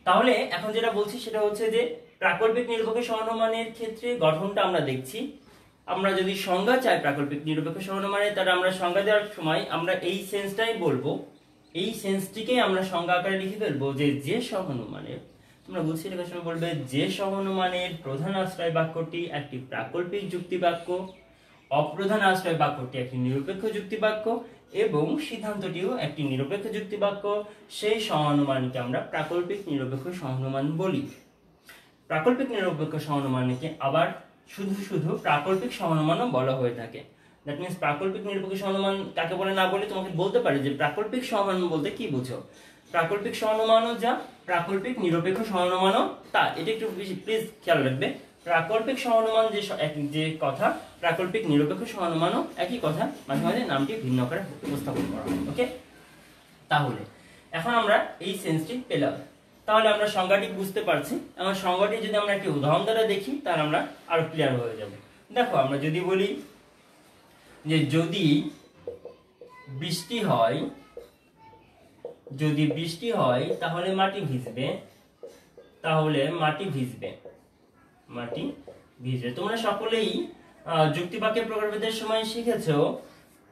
তাহলে এখন যেটা বলছি সেটা হচ্ছে যে প্রাকল্পিক নিরপেক্ষ সহানুমানের ক্ষেত্রে গঠনটা আমরা দেখছি। আমরা যদি সংজ্ঞা চাই প্রাকল্পিক নিরপেক্ষ সহানুমানের, তাহলে আমরা সংজ্ঞা দেওয়ার সময় আমরা এই সেন্সটাই বলবো, এই সেন্সটিকে আমরা সংজ্ঞা আকারে লিখে ফেলবো যে সহানুমানের, তোমরা বুঝছি লেখার সময় বলবে যে সহানুমানের প্রধান আশ্রয় বাক্যটি একটি প্রাকল্পিক যুক্তি বাক্য, অপ্রধান আশ্রয় বাক্যটি একটি নিরপেক্ষ যুক্তি বাক্য এবং সিদ্ধান্তটিও একটি নিরপেক্ষ যুক্তি বাক্য, সেই সহানুমানকে আমরা প্রাকল্পিক নিরপেক্ষ সহানুমান বলি। প্রাকল্পিক নিরপেক্ষ সহানুমানকে আবার শুধু প্রাকল্পিক সহানুমানও বলা হয়ে থাকে। দ্যাট মিন্স প্রাকল্পিক নিরপেক্ষ সহানুমান কাকে বলে না বলে তোমাকে বলতে পারে যে প্রাকল্পিক সহানুমান বলতে কি বুঝো। প্রাকল্পিক সহানুমানও যা, প্রাকল্পিক নিরপেক্ষ সহানুমানও তা। এটা একটু প্লিজ খেয়াল রাখবে। প্রাকল্পিক সহানুমান যে কথা, প্রাকল্পিক নিরপেক্ষ সহানুমানও একই কথা, মাঝে মাঝে নামটি ভিন্ন করে উপস্থাপন করা হয়। ওকে, তাহলে এখন আমরা এই সেন্সটি পেলাম। তাহলে আমরা সংজ্ঞাটি বুঝতে পারছি। এখন সংজ্ঞাটি যদি আমরা একটি উদাহরণ দ্বারা দেখি তাহলে আমরা আরো ক্লিয়ার হয়ে যাব। দেখো, আমরা যদি বলি যে যদি বৃষ্টি হয় তাহলে মাটি ভিজবে। তোমরা সকলেই যুক্তিবাক্যের প্রকারভেদের সময় শিখেছো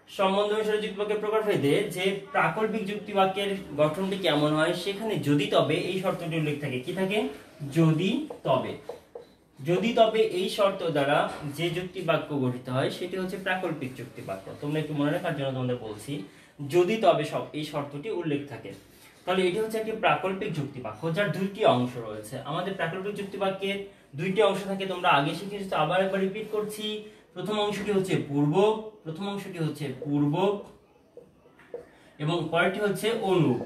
সম্বন্ধ অনুসারে যুক্তিবাক্যের প্রকারভেদে যে প্রাকল্পিক যুক্তিবাক্যের গঠনটি কেমন হয়। সেখানে যদি তবে এই শর্তটি উল্লেখ থাকে। কি থাকে? যদি তবে এই শর্ত দ্বারা যে যুক্তিবাক্য গঠিত হয় সেটি হচ্ছে প্রাকল্পিক যুক্তিবাক্য। তোমরা একটু মনে রাখার জন্য তোমাদের বলছি, যদি তবে এই শর্তটি উল্লেখ থাকে তাহলে এটি হচ্ছে একটি প্রাকল্পিক যুক্তিবাক্য যার দুইটি অংশ রয়েছে। আমাদের প্রাকল্পিক যুক্তিবাক্যের দুইটি অংশ থাকে, তোমরা আগে শিখেছো, আবার একবার রিপিট করছি। প্রথম অংশটি হচ্ছে পূর্বক এবং পরেরটি হচ্ছে অনুপ।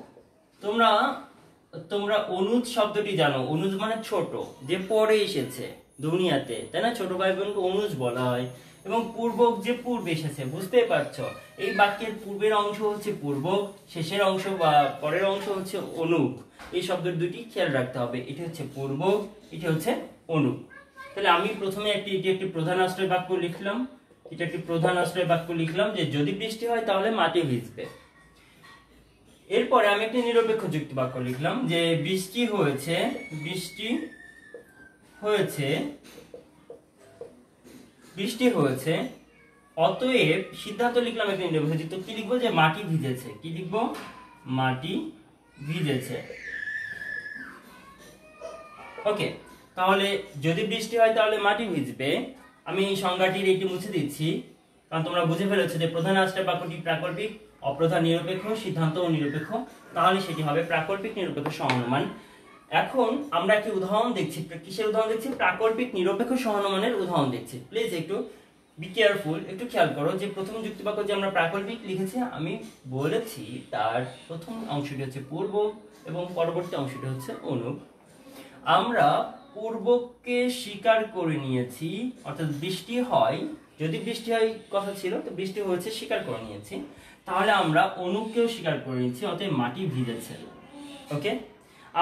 তোমরা অনুজ শব্দটি জানো। অনুজ মানে ছোট, যে পরে এসেছে দুনিয়াতে, তাই না? ছোট ভাই বোনকে অনুজ বলা হয়। এবং পূর্বক যে পূর্বে এসেছে, বুঝতেই পারছো। এই বাক্যের পূর্বের অংশ হচ্ছে পূর্বক, শেষের অংশ বা পরের অংশ হচ্ছে অনুপ। এই শব্দের দুটি খেয়াল রাখতে হবে। এটি হচ্ছে পূর্বক, এটি হচ্ছে অনুপ। তাহলে আমি প্রথমে এটি একটি প্রধান আশ্রয় বাক্য লিখলাম। এটা একটি প্রধান আশ্রয় বাক্য লিখলাম যে যদি বৃষ্টি হয় তাহলে মাটি ভিজবে। এরপরে আমি একটি নিরপেক্ষ যুক্তি বাক্য লিখলাম যে বৃষ্টি হয়েছে অতএব সিদ্ধান্ত লিখলাম একটি নিরপেক্ষ যুক্তি। কি লিখবো? যে মাটি ভিজেছে। কি লিখবো? মাটি ভিজেছে। ওকে, তাহলে যদি বৃষ্টি হয় তাহলে মাটি ভিজবে। আমি এই সংজ্ঞাটির একটি মুছে দিচ্ছি, কারণ তোমরা বুঝে ফেলেছো যে প্রধান আশ্রয় বাক্যটি প্রাকল্পিক, অপ্রধান নিরপেক্ষ, সিদ্ধান্ত ও নিরপেক্ষ। তাহলে সেটি হবে প্রাকল্পিক নিরপেক্ষ সহানুমান। এখন আমরা একটি উদাহরণ দেখছি, কিসের উদাহরণ দেখছি? প্রাকল্পিক নিরপেক্ষ সহানুমানের উদাহরণ দেখছি। প্লিজ একটু বি কেয়ারফুল, একটু খেয়াল করো যে প্রথম যুক্তিবাক্য যে আমরা প্রাকল্পিক লিখেছি, আমি বলেছি তার প্রথম অংশটি হচ্ছে পূর্ব এবং পরবর্তী অংশটি হচ্ছে অনুক। আমরা পূর্বকে স্বীকার করে নিয়েছি, অর্থাৎ বৃষ্টি হয়, যদি বৃষ্টি হয় কথা ছিল তো বৃষ্টি হয়েছে স্বীকার করে নিয়েছি, তাহলে আমরা অনুককেও স্বীকার করে নিয়েছি, অতএব মাটি ভিজেছে। ওকে,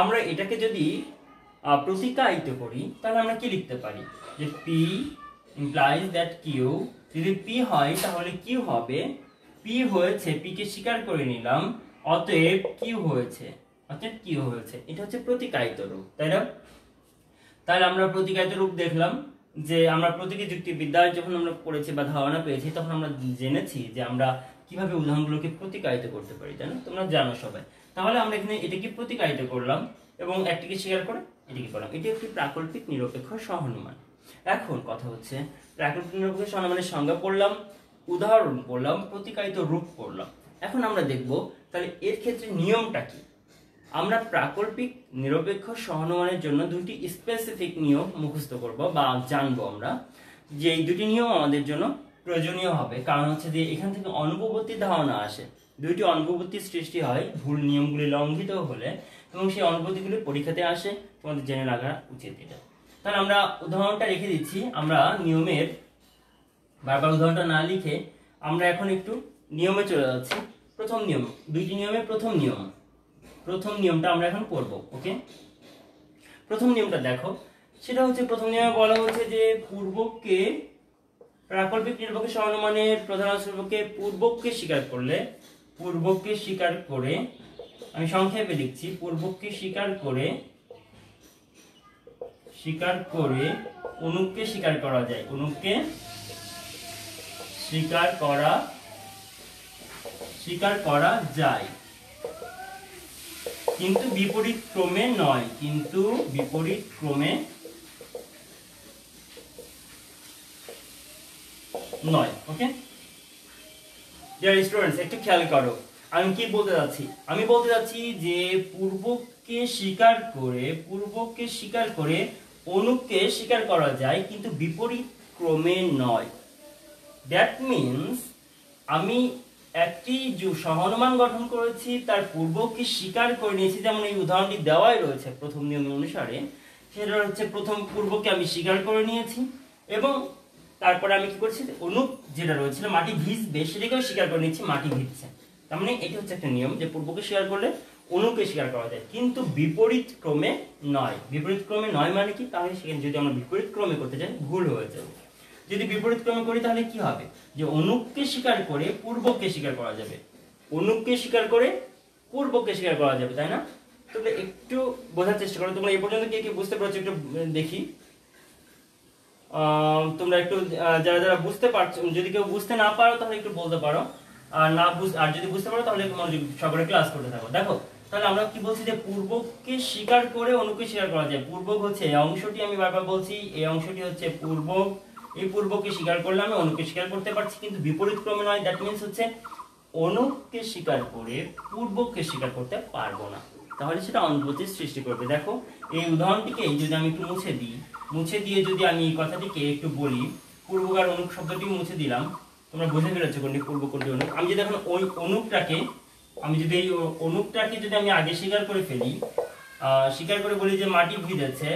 আমরা এটাকে যদি প্রতিকায়িত করি তাহলে আমরা কি লিখতে পারি যে পি ইমপ্লাইজ দ্যাট কিউ, যদি পি হয় তাহলে কিউ হবে, পি হয়েছে, পি কে স্বীকার করে নিলাম, অতএব কিউ হয়েছে, অতএব কিউ হয়েছে। এটা হচ্ছে প্রতিকায়িত রূপ, তাই না? তাহলে আমরা প্রতিকায়িত রূপ দেখলাম যে আমরা প্রতীকী যুক্তিবিদ্যায় যখন আমরা পড়েছি বা ধারণা পেয়েছি তখন আমরা জেনেছি যে আমরা কিভাবে উদাহরণগুলোকে প্রতিকায়িত করতে পারি, তাই না? তোমরা জানো সবাই। তাহলে আমরা এখানে এটাকে প্রতিকায়িত করলাম এবং একটিকে স্বীকার করে এটিকে করলাম। এটি একটি প্রাকল্পিক নিরপেক্ষ সহানুমান। এখন কথা হচ্ছে প্রাকল্পিক নিরপেক্ষ সহানুমানের সংজ্ঞা পড়লাম, উদাহরণ পড়লাম, প্রতিকায়িত রূপ পড়লাম। এখন আমরা দেখব তাহলে এর ক্ষেত্রে নিয়মটা কি। আমরা প্রাকল্পিক নিরপেক্ষ সহানুমানের জন্য দুটি স্পেসিফিক নিয়ম মুখস্থ করব বা জানবো আমরা, যে এই দুটি নিয়ম আমাদের জন্য প্রয়োজনীয় হবে। কারণ হচ্ছে যে এখান থেকে অনুপবর্তীর ধারণা আসে, দুইটি অনুপবর্তীর সৃষ্টি হয় ভুল নিয়মগুলি লঙ্ঘিত হলে, এবং সেই অনুপবর্তীগুলি পরীক্ষাতে আসে, তোমাদের জেনে রাখা উচিত এটা। তাহলে আমরা উদাহরণটা রেখে দিচ্ছি, আমরা নিয়মের বারবার উদাহরণটা না লিখে আমরা এখন একটু নিয়মে চলে যাচ্ছি। প্রথম নিয়ম, দুইটি নিয়মে প্রথম নিয়মটা আমরা এখন পড়ব। ওকে, প্রথম নিয়মটা দেখো, সেটা হচ্ছে প্রথম নিয়মে বলা হচ্ছে যে পূর্বককে প্রাকল্পিক নিরপেক্ষ সহানুমানের প্রধান অংশকে পূর্বককে স্বীকার করলে, পূর্বককে স্বীকার করে, আমি সংক্ষেপে লিখছি, পূর্বককে স্বীকার করে অনুককে স্বীকার করা যায়, অনুককে স্বীকার করা যায়, কিন্তু বিপরীত ক্রমে নয়, ওকে ডিয়ার স্টুডেন্টস, একটু খেয়াল করো আমি কি বলতে যাচ্ছি। আমি বলতে যাচ্ছি যে পূর্বককে স্বীকার করে অনুককে স্বীকার করা যায়, কিন্তু বিপরীত ক্রমে নয়। দ্যাট মিনস আমি একটি সহানুমান গঠন করেছি, তার পূর্বককে স্বীকার করে নিয়েছি, যেমন এই উদাহরণটি দেওয়াই রয়েছে প্রথম নিয়ম অনুসারে, সেটা হচ্ছে প্রথম পূর্বককে আমি স্বীকার করে নিয়েছি এবং তারপরে আমি কি করছি, অনুক যেটা রয়েছিল মাটি ভিজবে সেটাকেও স্বীকার করে নিচ্ছি, মাটি ভিজছে। তার মানে এটি হচ্ছে একটা নিয়ম যে পূর্বকে স্বীকার করলে অনুকে স্বীকার করা যায়, কিন্তু বিপরীত ক্রমে নয়। বিপরীত ক্রমে নয় মানে কি? তাহলে সেখানে যদি আমরা বিপরীত ক্রমে করতে যাই ভুল হয়ে যাবে। যদি বিপরীত ক্রমে করি তাহলে কি হবে, যে অনুককে স্বীকার করে পূর্বককে স্বীকার করা যাবে, অনুককে স্বীকার করে পূর্বককে স্বীকার করা যাবে, তাই না? তোমরা একটু বোঝার চেষ্টা করো, তোমরা এই পর্যন্ত কে বুঝতে পারছো একটু দেখি। তোমরা একটু যারা যারা বুঝতে পারছো, যদি কেউ বুঝতে না পারো তাহলে একটু বলতে পারো, আর যদি বুঝতে পারো তাহলে মনোযোগ সহকারে ক্লাস করতে থাকো। দেখো তাহলে আমরা কি বলছি যে পূর্বককে স্বীকার করে অনুকে স্বীকার করা যায়। পূর্বক হচ্ছে এই অংশটি, আমি বারবার বলছি এই অংশটি হচ্ছে পূর্বক, এই পূর্বককে স্বীকার করলে আমি অনুকে স্বীকার করতে পারছি, কিন্তু বিপরীত ক্রমে নয়। দ্যাট মিনস হচ্ছে অনুকে স্বীকার করে পূর্বককে স্বীকার করতে পারবো না, তাহলে সেটা অনুপবর্তীর সৃষ্টি করবে। দেখো এই উদাহরণটিকে যদি আমি একটু মুছে দিয়ে যদি আমি এই কথাটিকে একটু বলি, পূর্বক আর অনুক শব্দটি মুছে দিলাম, তোমরা বুঝে ফেলেছো কোনটি পূর্ব কোনটি অনুক। আমি যদি এখন ওই অনুকটাকে যদি আমি আগে স্বীকার করে ফেলি, স্বীকার করে বলি যে মাটি ভিজেছে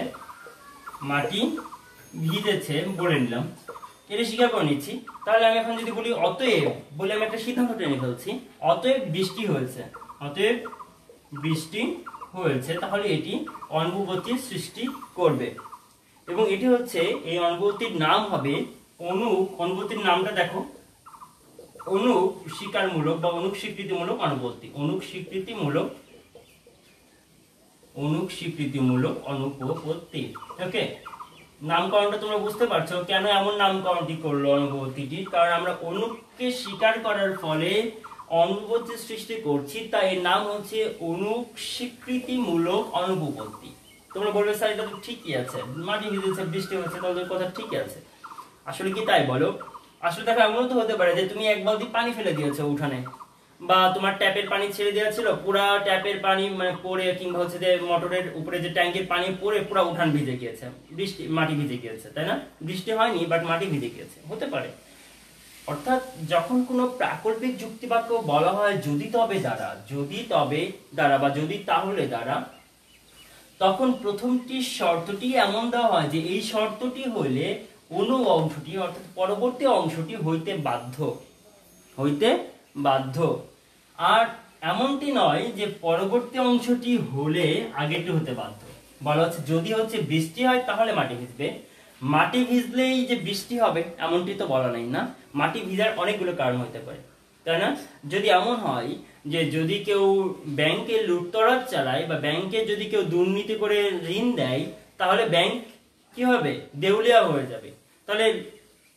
বলে নিলাম, এটা স্বীকার করে নিচ্ছি। তাহলে আমি এখন যদি বলি অতএব, বলে আমি একটা সিদ্ধান্ত টেনে ফেলছি, অতএব বৃষ্টি হয়েছে, তাহলে এটি অনুপবর্তীর সৃষ্টি করবে এবং এটি হচ্ছে এই অনুপবর্তীর নাম হবে অনুক। অনুপবর্তীর নামটা দেখো, অনুক স্বীকারমূলক বা অনুক স্বীকৃতিমূলক অনুপবর্তী, অনুক স্বীকৃতিমূলক অনুপবর্তী। ওকে, নামকরণটা তোমরা বুঝতে পারছো কেন এমন নামকরণটি করলো অনুপবর্তীটি, কারণ আমরা অনুককে স্বীকার করার ফলে অনুপবর্তীর সৃষ্টি করছি, তাই এর নাম হচ্ছে অনুক স্বীকৃতিমূলক অনুপবর্তী। তোমরা বলবে স্যার এটা তো ঠিকই আছে, মাটি ভিজেছে বৃষ্টি হচ্ছে, তাদের কথা ঠিকই আছে। আসলে কি তাই বলো? আসলে দেখো এমন তো হতে পারে যে তুমি এক বালতি পানি ফেলে দিয়েছো উঠানে, বা তোমার ট্যাপের পানি ছেড়ে দেওয়া ছিল, পুরা ট্যাপের পানি মানে পড়ে, কিংবা হচ্ছে যে মোটরের উপরে যে ট্যাঙ্কের পানি পড়ে পুরা উঠান ভিজে গিয়েছে, মাটি ভিজে গিয়েছে, তাই না? বৃষ্টি হয়নি বাট মাটি ভিজে গিয়েছে, হতে পারে। অর্থাৎ যখন কোনো প্রাকল্পিক যুক্তিবাক্য বলা হয় যদি তবে দ্বারা, যদি তবে দ্বারা বা যদি তাহলে দ্বারা, তখন প্রথমটি শর্তটি এমন দেওয়া হয় যে এই শর্তটি হইলে অনু অংশটি অর্থাৎ পরবর্তী অংশটি হইতে বাধ্য, হইতে বাধ্য। আর এমনটি নয় যে পরবর্তী অংশটি হলে আগেরটি হতে বাধ্য। বলা হচ্ছে যদি হচ্ছে বৃষ্টি হয় তাহলে মাটি ভিজবে, মাটি ভিজলেই যে বৃষ্টি হবে এমনটি তো বলা নাই না। মাটি ভিজার অনেকগুলো কারণ হতে পারে, তাই না? যদি এমন হয় যে যদি কেউ ব্যাংকে লুটতরাজ চালায় বা ব্যাংকে যদি কেউ দুর্নীতি করে ঋণ দেয়, তাহলে ব্যাংক কি হবে? দেউলিয়া হয়ে যাবে। তাহলে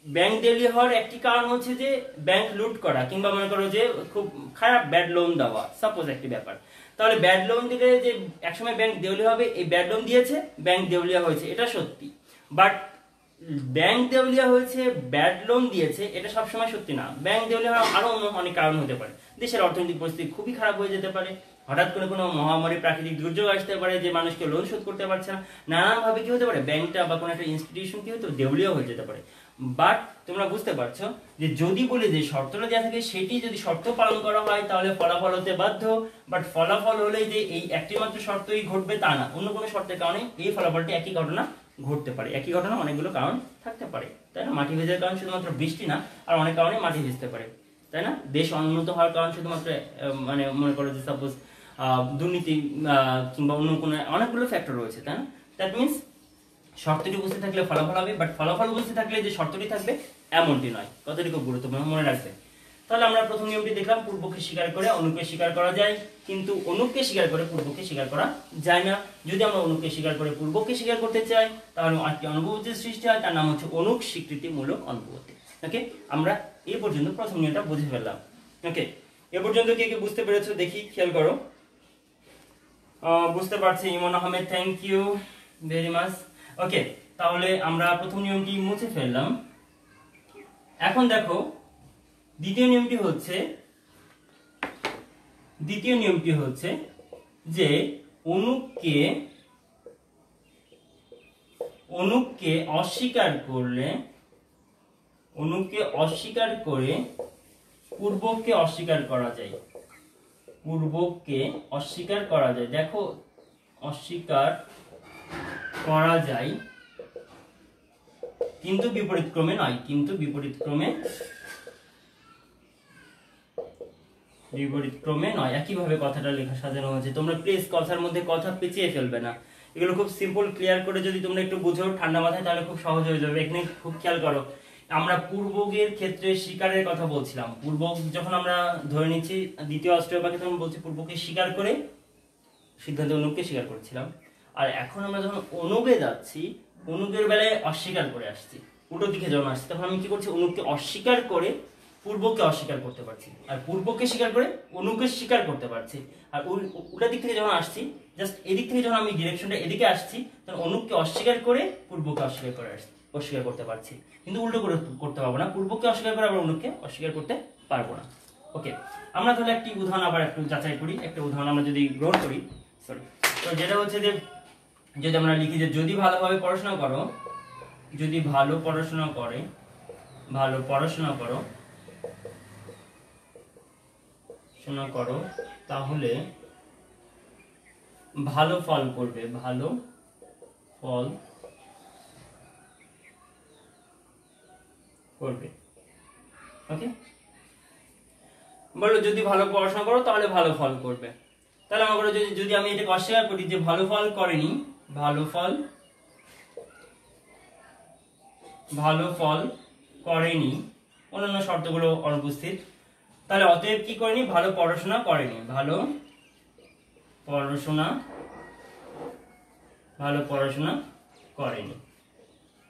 ব্যাংক দেউলিয়া হওয়ার একটি কারণ হচ্ছে যে ব্যাংক লুট করা, কিংবা মনে করো যে খুব খারাপ ব্যাড লোন দেওয়া, সাপোজ একটি ব্যাপার। তাহলে ব্যাড লোন দিলে যে একসময় ব্যাংক দেউলিয়া হবে, এই ব্যাড লোন দিয়েছে, ব্যাংক দেউলিয়া হয়েছে, এটা সত্যি। বাট ব্যাংক দেউলিয়া হয়েছে, ব্যাড লোন দিয়েছে, এটা সবসময় সত্যি না। ব্যাংক দেউলিয়া হওয়ার আরো অনেক কারণ হতে পারে। দেশের অর্থনৈতিক পরিস্থিতি খুবই খারাপ হয়ে যেতে পারে, হঠাৎ করে কোনো মহামারী, প্রাকৃতিক দুর্যোগ আসতে পারে যে মানুষকে লোন শোধ করতে পারছে না, নানান ভাবে কি হতে পারে ব্যাংকটা বা কোনো একটা ইনস্টিটিউশন কি হতে দেউলিয়া হয়ে যেতে পারে। বাট তোমরা বুঝতে পারছো যে যদি বলে যে শর্তটা দেওয়া থাকে সেটি যদি শর্ত পালন করা হয় তাহলে ফলাফল হতে বাধ্য। বাট ফলাফল হলে যে এই একটি মাত্র শর্তই ঘটবে তা না, অন্য কোনো শর্তের কারণে এই ফলাফলটি একই ঘটনা ঘটতে পারে। একই ঘটনা অনেকগুলো কারণ থাকতে পারে, তাই না? মাটি ভেজার কারণ শুধুমাত্র বৃষ্টি না, আর অনেক কারণে মাটি ভিজতে পারে, তাই না? দেশ অনুন্নত হওয়ার কারণ শুধুমাত্র মানে মনে করো যে সাপোজ দুর্নীতি কিংবা অন্য কোনো অনেকগুলো ফ্যাক্টর রয়েছে, তাই না? দ্যাট মিনস শর্তটি উপস্থিত থাকলে ফলাফল হবে, বাট ফলাফল উপস্থিত থাকলে যে শর্তটি থাকবে এমনটি নয়। কথাটি খুব গুরুত্বপূর্ণ, মনে রাখবে। তাহলে আমরা প্রথম নিয়মটি দেখলাম, পূর্বকে স্বীকার করে অনুকে স্বীকার করা যায়, কিন্তু অনুকে স্বীকার করে পূর্বকে স্বীকার করা যায় না। যদি আমরা অনুকে স্বীকার করে পূর্বকে স্বীকার করতে চাই তাহলে একটি অনুপপত্তির সৃষ্টি হয়, তার নাম হচ্ছে অনুক স্বীকৃতিমূলক অনুপপত্তি। ওকে, আমরা এই পর্যন্ত প্রথম নিয়মটা বুঝে ফেললাম। ওকে, এ পর্যন্ত কে কে বুঝতে পেরেছো দেখি, খেয়াল করো। বুঝতে পারছি Emon Ahmed, thank you very much. Okay, তাহলে আমরা প্রথম নিয়মটি মুছে ফেললাম। এখন দেখো দ্বিতীয় নিয়মটি হচ্ছে যে অনুকে অস্বীকার করে পূর্বককে অস্বীকার করা যায়। দেখো অস্বীকার করা যায়, কিন্তু বিপরীত ক্রমে নয়। একইভাবে কথাটা লেখা সাজানো হয়েছে। তোমরা প্লিজ কথার মধ্যে কথা পেঁচিয়ে ফেলবে না। এগুলো খুব সিম্পল, ক্লিয়ার করে যদি তোমরা একটু বুঝো ঠান্ডা মাথায়, তাহলে খুব সহজ হয়ে যাবে। এখানে খুব খেয়াল করো, আমরা পূর্বকের ক্ষেত্রে স্বীকারের কথা বলছিলাম। পূর্বক যখন আমরা ধরে নিচ্ছি দ্বিতীয় অস্ট্রেয় বাক্যে, তখন বলছি পূর্বকে স্বীকার করে সিদ্ধান্ত অনুকে স্বীকার করছিলাম। আর এখন আমরা যখন অনুকে যাচ্ছি, অনুকের বেলায় অস্বীকার করে আসছি। উল্টো দিকে যখন আসছি তখন আমি কি করছি? অনুকে অস্বীকার করে পূর্বকে অস্বীকার করতে পারছি, আর পূর্বকে স্বীকার করে অনুকে স্বীকার করতে পারছি। আর উল্টা দিক থেকে যখন আসছি, জাস্ট এদিক থেকে যখন আমি ডিরেকশনটা এদিকে আসছি, তখন অনুকে অস্বীকার করে পূর্বকে অস্বীকার করতে পারছি। কিন্তু উল্টো করে করতে পারবো না, পূর্বকে অস্বীকার করে আবার অনুকে অস্বীকার করতে পারবো না। ওকে, আমরা তাহলে একটি উদাহরণ আবার একটু যাচাই করি। একটা উদাহরণ আমরা যদি গ্রহণ করি, তো যেটা হচ্ছে যে যদি আমরা লিখি যে যদি ভালোভাবে পড়াশোনা করো, যদি ভালো পড়াশোনা করো তাহলে ভালো ফল করবে। ওকে, বলো যদি ভালো পড়াশোনা করো তাহলে ভালো ফল করবে। তাহলে আমরা যদি আমি এটাকে অস্বীকার করি যে ভালো ফল করেনি, অন্যান্য শর্তগুলো অনুপস্থিত, তাহলে অতএব কি করেনি? ভালো পড়াশোনা করেনি।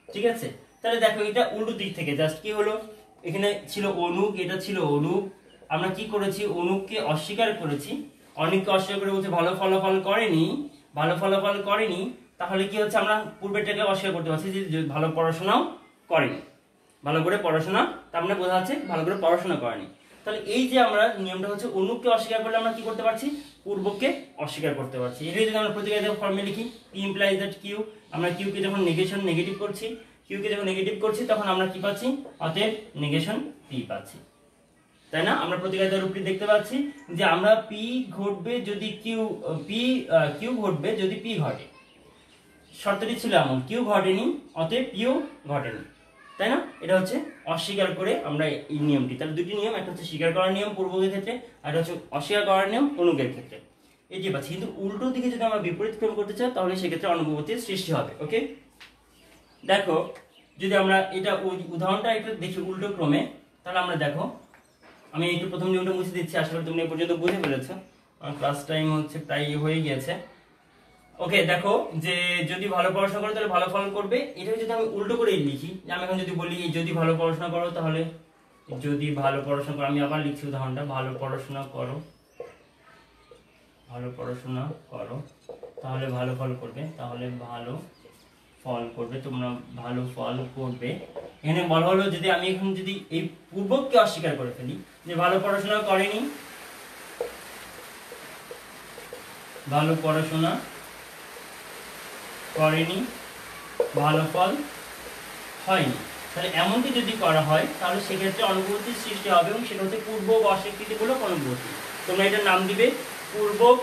ঠিক আছে, তাহলে দেখো এটা উল্টো দিক থেকে জাস্ট কি হলো, এখানে ছিল অনুক, এটা ছিল অনুক। আমরা কি করেছি? অনুককে অস্বীকার করেছি, অনেককে অস্বীকার করে বলছে ভালো ফলাফল করেনি। তাহলে কি হচ্ছে? আমরা পূর্বেরটাকে অস্বীকার করতে পারছি যে ভালো করে পড়াশোনা, তার মানে বোঝা যাচ্ছে ভালো করে পড়াশোনা করেনি। তাহলে এই যে আমরা নিয়মটা হচ্ছে অনুককে অস্বীকার করলে আমরা কি করতে পারছি, পূর্বককে অস্বীকার করতে পারছি। এটা যদি আমরা প্রতিকার ফর্মে লিখি, পি ইমপ্লাইজ দ্যাট কিউ, আমরা কিউ কে যখন নেগেটিভ করছি, কিউ কে যখন নেগেটিভ করছি তখন আমরা কি পাচ্ছি, অতএব নেগেশন পি পাচ্ছি, তাই না? আমরা প্রতিকার রূপটি দেখতে পাচ্ছি যে আমরা পি ঘটবে যদি কিউ ঘটবে যদি পি ঘটে, শর্তটি ছিল এমন, কিউ ঘটেনি অতএব পিও ঘটেনি, তাই না? এটা হচ্ছে অস্বীকার করে আমরা এই নিয়মটি, তাহলে দুটি নিয়ম, একটা হচ্ছে স্বীকার করার নিয়ম পূর্বকের ক্ষেত্রে, আর একটা হচ্ছে অস্বীকার করার নিয়ম অনুকের ক্ষেত্রে, এই যে পাচ্ছি। কিন্তু উল্টো দিকে যদি আমরা বিপরীত ক্রম করতে চাই তাহলে সেক্ষেত্রে অনুপপত্তির সৃষ্টি হবে। ওকে, দেখো যদি আমরা এটা উদাহরণটা একটু দেখি উল্টো ক্রমে, তাহলে আমরা দেখো, আমি একটু প্রথম নিয়মটা মুছে দিচ্ছি, আশা করি তুমি এ পর্যন্ত বুঝে ফেলেছো, ক্লাস টাইম হচ্ছে প্রায় হয়ে গিয়েছে। ওকে, দেখো যে যদি ভালো পড়াশোনা করো তাহলে ভালো ফল করবে, এটা যদি আমি উল্টো করে লিখি, আমি এখন যদি বলি যদি ভালো পড়াশোনা করো তাহলে, যদি ভালো পড়াশোনা করো, আমি আবার লিখছি উদাহরণটা, ভালো পড়াশোনা করো তাহলে ভালো ফল করবে, তোমরা ভালো ফল করবে। এখানে বলা হলো যদি আমি এখন যদি এই পূর্বককে অস্বীকার করে ফেলি, যে ভালো পড়াশোনা করেনি, ভালো ফল হয়নি, তাহলে এমনকি যদি করা হয় তাহলে সেক্ষেত্রে অনুপপত্তির সৃষ্টি হবে, এবং সেটা হচ্ছে পূর্বক অস্বীকৃতিমূলক অনুপপত্তি। তোমরা এটার নাম দিবে পূর্বক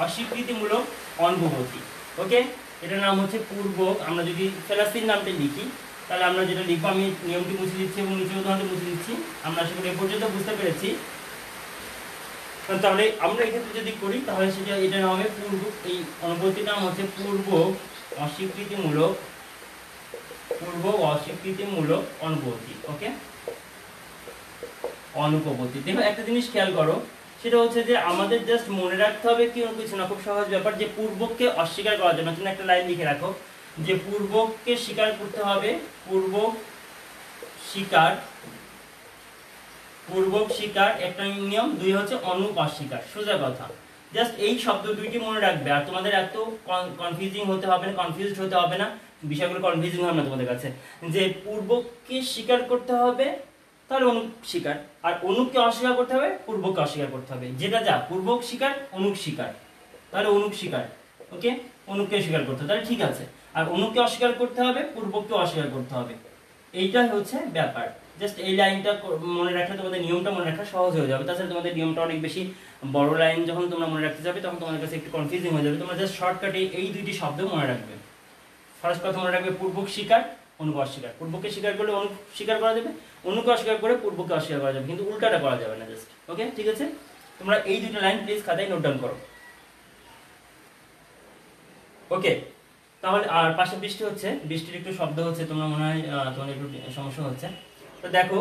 অস্বীকৃতিমূলক অনুপপত্তি। ওকে, এটার নাম হচ্ছে পূর্বক। আমরা যদি ফেলাসির নামটা লিখি তাহলে আমরা যেটা লিখবো, আমি নিয়মটি মুছে দিচ্ছি এবং নিচে উদাহরণটি মুছে দিচ্ছি, আমরা আশা করি এ পর্যন্ত বুঝতে পেরেছি। তাহলে আমরা এক্ষেত্রে যদি করি তাহলে সেটা এটা নাম হবে পূর্বক, এই অনুপপত্তির নাম হচ্ছে পূর্বক অস্বীকৃতিমূলক অনুপপত্তি। ওকে, অনুপপত্তি। দেখো একটা জিনিস খেয়াল করো, সেটা হচ্ছে যে আমাদের জাস্ট মনে রাখতে হবে কি কিছু না, খুব সহজ ব্যাপার, যে পূর্বককে অস্বীকার করার জন্য তুমি একটা লাইন লিখে রাখো যে পূর্বককে স্বীকার করতে হবে, পূর্বক স্বীকার একটা নিয়ম, দুই হচ্ছে অনুপ অস্বীকার, সোজা কথা। জাস্ট এই শব্দ দুইটি মনে রাখবে, আর তোমাদের এত কনফিউজড হতে হবে না, বিষয়গুলো কনফিউজিং হবে না তোমাদের কাছে, যে পূর্বককে স্বীকার করতে হবে তাহলে অনুপ স্বীকার, আর অনুপকে অস্বীকার করতে হবে পূর্বককে অস্বীকার করতে হবে, যেটা যা পূর্বক স্বীকার অনুপ স্বীকার, তাহলে অনুপ স্বীকার। ওকে, অনুপকে স্বীকার করতে হবে, তাহলে ঠিক আছে, আর অনুপকে অস্বীকার করতে হবে পূর্বককে অস্বীকার করতে হবে, এইটাই হচ্ছে ব্যাপার। জাস্ট এই লাইনটা মনে রাখলে তোমাদের নিয়মটা মনে রাখা সহজ হয়ে যাবে। তাছাড়া তোমাদের নিয়মটা অনেক বেশি বড় লাইন যখন তোমরা মনে রাখতে যাবে তখন তোমাদের কাছে একটু কনফিউজিং হয়ে যাবে। তোমরা জাস্ট শর্টকাটে এই দুইটি শব্দ মনে রাখবে। ফার্স্ট কথা মনে রাখবে পূর্বক স্বীকার, অনুপ অস্বীকার। পূর্বকে স্বীকার করলে অনুপ স্বীকার করা যাবে, অনুকে অস্বীকার করে পূর্বকে অস্বীকার করা যাবে, কিন্তু উল্টাটা করা যাবে না জাস্ট। ওকে, ঠিক আছে, তোমরা এই দুটো লাইন প্লিজ খাতায় নোট ডাউন করো। ওকে, তাহলে আর পাশে বৃষ্টি হচ্ছে, বৃষ্টির একটু শব্দ হচ্ছে, তোমরা মনে হয় তোমাদের একটু সমস্যা হচ্ছে। তো দেখো,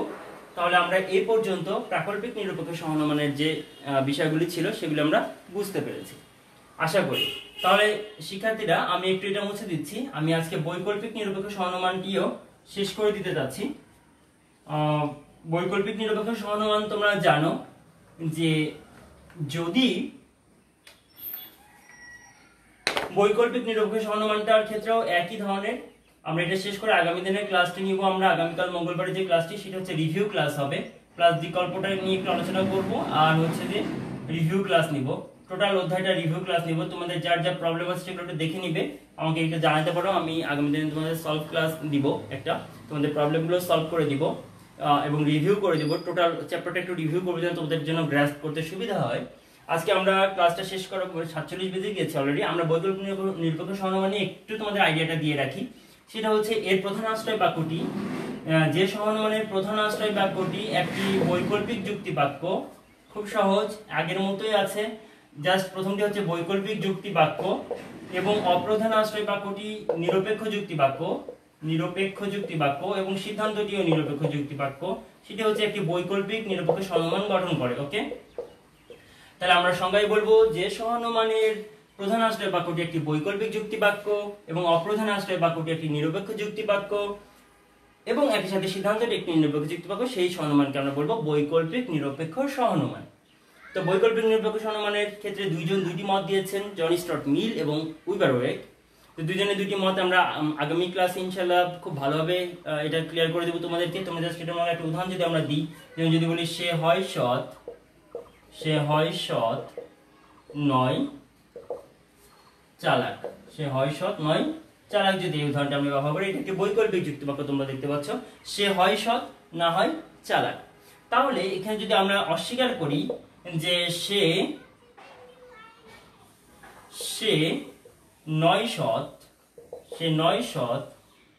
তাহলে আমরা এই পর্যন্ত প্রাকল্পিক নিরপেক্ষ সহনমানের যে বিষয়গুলি ছিল সেগুলো আমরা বুঝতে পেরেছি আশা করি। তাহলে শিক্ষার্থীরা আমি একটু এটা মুছে দিচ্ছি, আমি আজকে বৈকল্পিক নিরপেক্ষ সহনমানটিও শেষ করে দিতে যাচ্ছি। বৈকল্পিক নিরপেক্ষ সহনমান তোমরা জানো যে যদি বৈকল্পিক নিরপেক্ষ সহনমানটার ক্ষেত্রেও একই ধরনের, আমরা এটা শেষ করে আগামী দিনের ক্লাসটি নিব। আমরা আগামীকাল মঙ্গলবারে যে ক্লাসটি সেটা হচ্ছে রিভিউ ক্লাস হবে, প্লাস বিকল্পটা নিয়ে একটু আলোচনা করব, আর হচ্ছে যে রিভিউ ক্লাস নিব, টোটাল অধ্যায়টা রিভিউ ক্লাস নিব। তোমাদের যার যা প্রবলেম আছে সেগুলো একটু দেখে নিবে, আমাকে একটু জানাতে পারো, আমি আগামী দিনে তোমাদের সলভ ক্লাস দিব, একটা তোমাদের প্রবলেমগুলো সলভ করে দিব এবং রিভিউ করে দিব। টোটাল চ্যাপ্টারটা একটু রিভিউ করবো যেন তোমাদের জন্য গ্রাস্প করতে সুবিধা হয়। আজকে আমরা ক্লাসটা শেষ করার 47 বেজে গিয়েছে অলরেডি। আমরা বৈকল্পিক নিরপেক্ষ সহনমান নিয়ে একটু তোমাদের আইডিয়াটা দিয়ে রাখি, সেটা হচ্ছে এর প্রধান আশ্রয় বাক্যটি, যে সহনমানের প্রধান আশ্রয় বাক্যটি একটি বৈকল্পিক যুক্তি বাক্য। খুব সহজ, আগের মতোই আছে, জাস্ট প্রথমটি হচ্ছে বৈকল্পিক যুক্তি বাক্য এবং অপ্রধান আশ্রয় বাক্যটি নিরপেক্ষ যুক্তি বাক্য এবং সিদ্ধান্তটিও নিরপেক্ষ যুক্তি বাক্য। সেটি হচ্ছে একটি বৈকল্পিক নিরপেক্ষ সহনমান গঠন করে। ওকে, তাহলে আমরা সংজ্ঞায় বলবো যে সহনমানের প্রধান আশ্রয় বাক্যটি একটি বৈকল্পিক যুক্তি বাক্য এবং অপ্রধান আশ্রয় বাক্যটি একটি নিরপেক্ষ যুক্তি বাক্য এবং একই সাথে সিদ্ধান্তটি একটি নিরপেক্ষ যুক্তি বাক্য। সেই সহনমানকে আমরা বলবো বৈকল্পিক নিরপেক্ষ সহনমান। তো বৈকল্পিক নিরপেক্ষ সহনমানের ক্ষেত্রে দুইটি মত দিয়েছেন, জন স্টুয়ার্ট মিল এবং উইভারওয়েক। তো দুজনে দুটি মত আমরা আগামী ক্লাসে ইনশাআল্লাহ খুব ভালোভাবে এটা ক্লিয়ার করে দেবো তোমাদেরকে। তোমরা জাস্ট এটা একটা উদাহরণ যদি আমরা দিই, যেমন যদি বলি সে হয় সৎ নয় চালাক, সে হয় সৎ নয় চালাক, যদি এই উদাহরণটা আমরা ব্যবহার করি, এটা একটি বৈকল্পিক যুক্তি বাক্য তোমরা দেখতে পাচ্ছ, সে হয় সৎ না হয় চালাক। তাহলে এখানে যদি আমরা অস্বীকার করি যে সে নয় সৎ,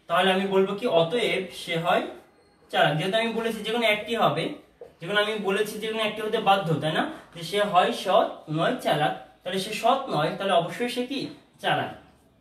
তাহলে আমি বলবো কি অতএব সে হয় চালাক। যেহেতু আমি বলেছি যে কোনো একটি হবে, আমি বলেছি যে কোনো একটি হতে বাধ্য, তাই না? যে সে হয় সৎ নয় চালাক, তাহলে সে সৎ নয়, তাহলে অবশ্যই সে কি চালাক।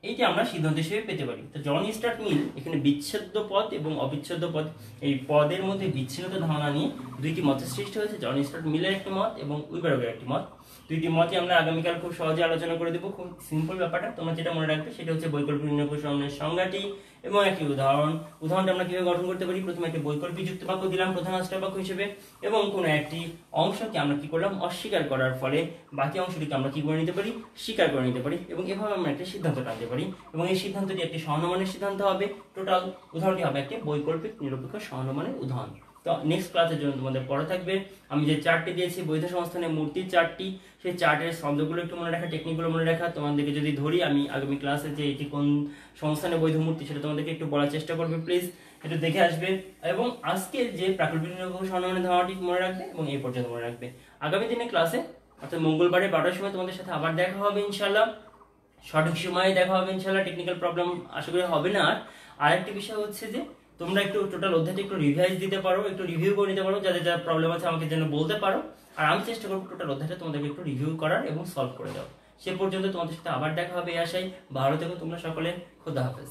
এইটা আমরা সিদ্ধান্ত হিসেবে পেতে পারি। তো জন স্টার্ট মিল এখানে বিচ্ছেদ্য পদ এবং অবিচ্ছেদ্য পদ, এই পদের মধ্যে বিচ্ছিন্নতা ধারণা নিয়ে দুইটি মতের সৃষ্টি হয়েছে। জন স্টার্ট মিলের একটি মত এবং উইবারগের একটি মত। দুইটি মতই আমরা আগামীকাল খুব সহজে আলোচনা করে দেবো। খুব সিম্পল ব্যাপারটা, তোমরা যেটা মনে রাখবে সেটা হচ্ছে বৈকল্পিক নির্ণয় কৌশলের সংজ্ঞাটি এবং একটি উদাহরণটা আমরা কিভাবে গঠন করতে পারি। প্রথমে একটি বৈকল্পিক যুক্তি বাক্য দিলাম প্রধান আশ্রয় বাক্য হিসেবে, এবং কোনো একটি অংশকে আমরা কি করলাম অস্বীকার করার ফলে বাকি অংশটিকে আমরা কি করে নিতে পারি, স্বীকার করে নিতে পারি, এবং এভাবে আমরা একটা সিদ্ধান্ত টানতে পারি। এবং এই সিদ্ধান্তটি একটি সহানুমানের সিদ্ধান্ত হবে। টোটাল উদাহরণটি হবে একটি বৈকল্পিক নিরপেক্ষ সহানুমানের উদাহরণ। তো নেক্সট ক্লাসের জন্য তোমাদের পড়া থাকবে, আমি যে চার্টটি দিয়েছি বৈধ সংস্থানের মূর্তির চার্টটি, সেই চার্টের শব্দগুলো একটু মনে রাখা, টেকনিকগুলো মনে রাখা। তোমাদেরকে যদি ধরি আমি আগামী ক্লাসে যে এটি কোন সংস্থানের বৈধ মূর্তি সেটা তোমাদেরকে একটু বলার চেষ্টা করবে, প্লিজ একটু দেখে আসবে। এবং আজকের যে প্রাকৃতিক নিরপেক্ষ সহানুমানের ধারণাটি মনে রাখবে এবং এই পর্যন্ত মনে রাখবে। আগামী দিনে ক্লাসে অর্থাৎ মঙ্গলবারে 12টার সময় তোমাদের সাথে আবার দেখা হবে ইনশাআল্লাহ, সঠিক সময়ে দেখা হবে ইনশাআল্লাহ। টেকনিক্যাল প্রবলেম আশা করি হবে না। আর আরেকটি বিষয় হচ্ছে যে তোমরা একটু টোটাল অধ্যায়টা একটু রিভাইজ দিতে পারো, একটু রিভিউ করে নিতে পারো, যাদের যা প্রবলেম আছে আমাকে যেন বলতে পারো। আর আমি চেষ্টা করবো টোটাল অধ্যায়টা তোমাদেরকে একটু রিভিউ করার এবং সলভ করে দেওয়ার। সে পর্যন্ত তোমাদের সাথে আবার দেখা হবে এই আশায়। ভালো থেকো তোমরা সকলে, খোদা হাফেজ।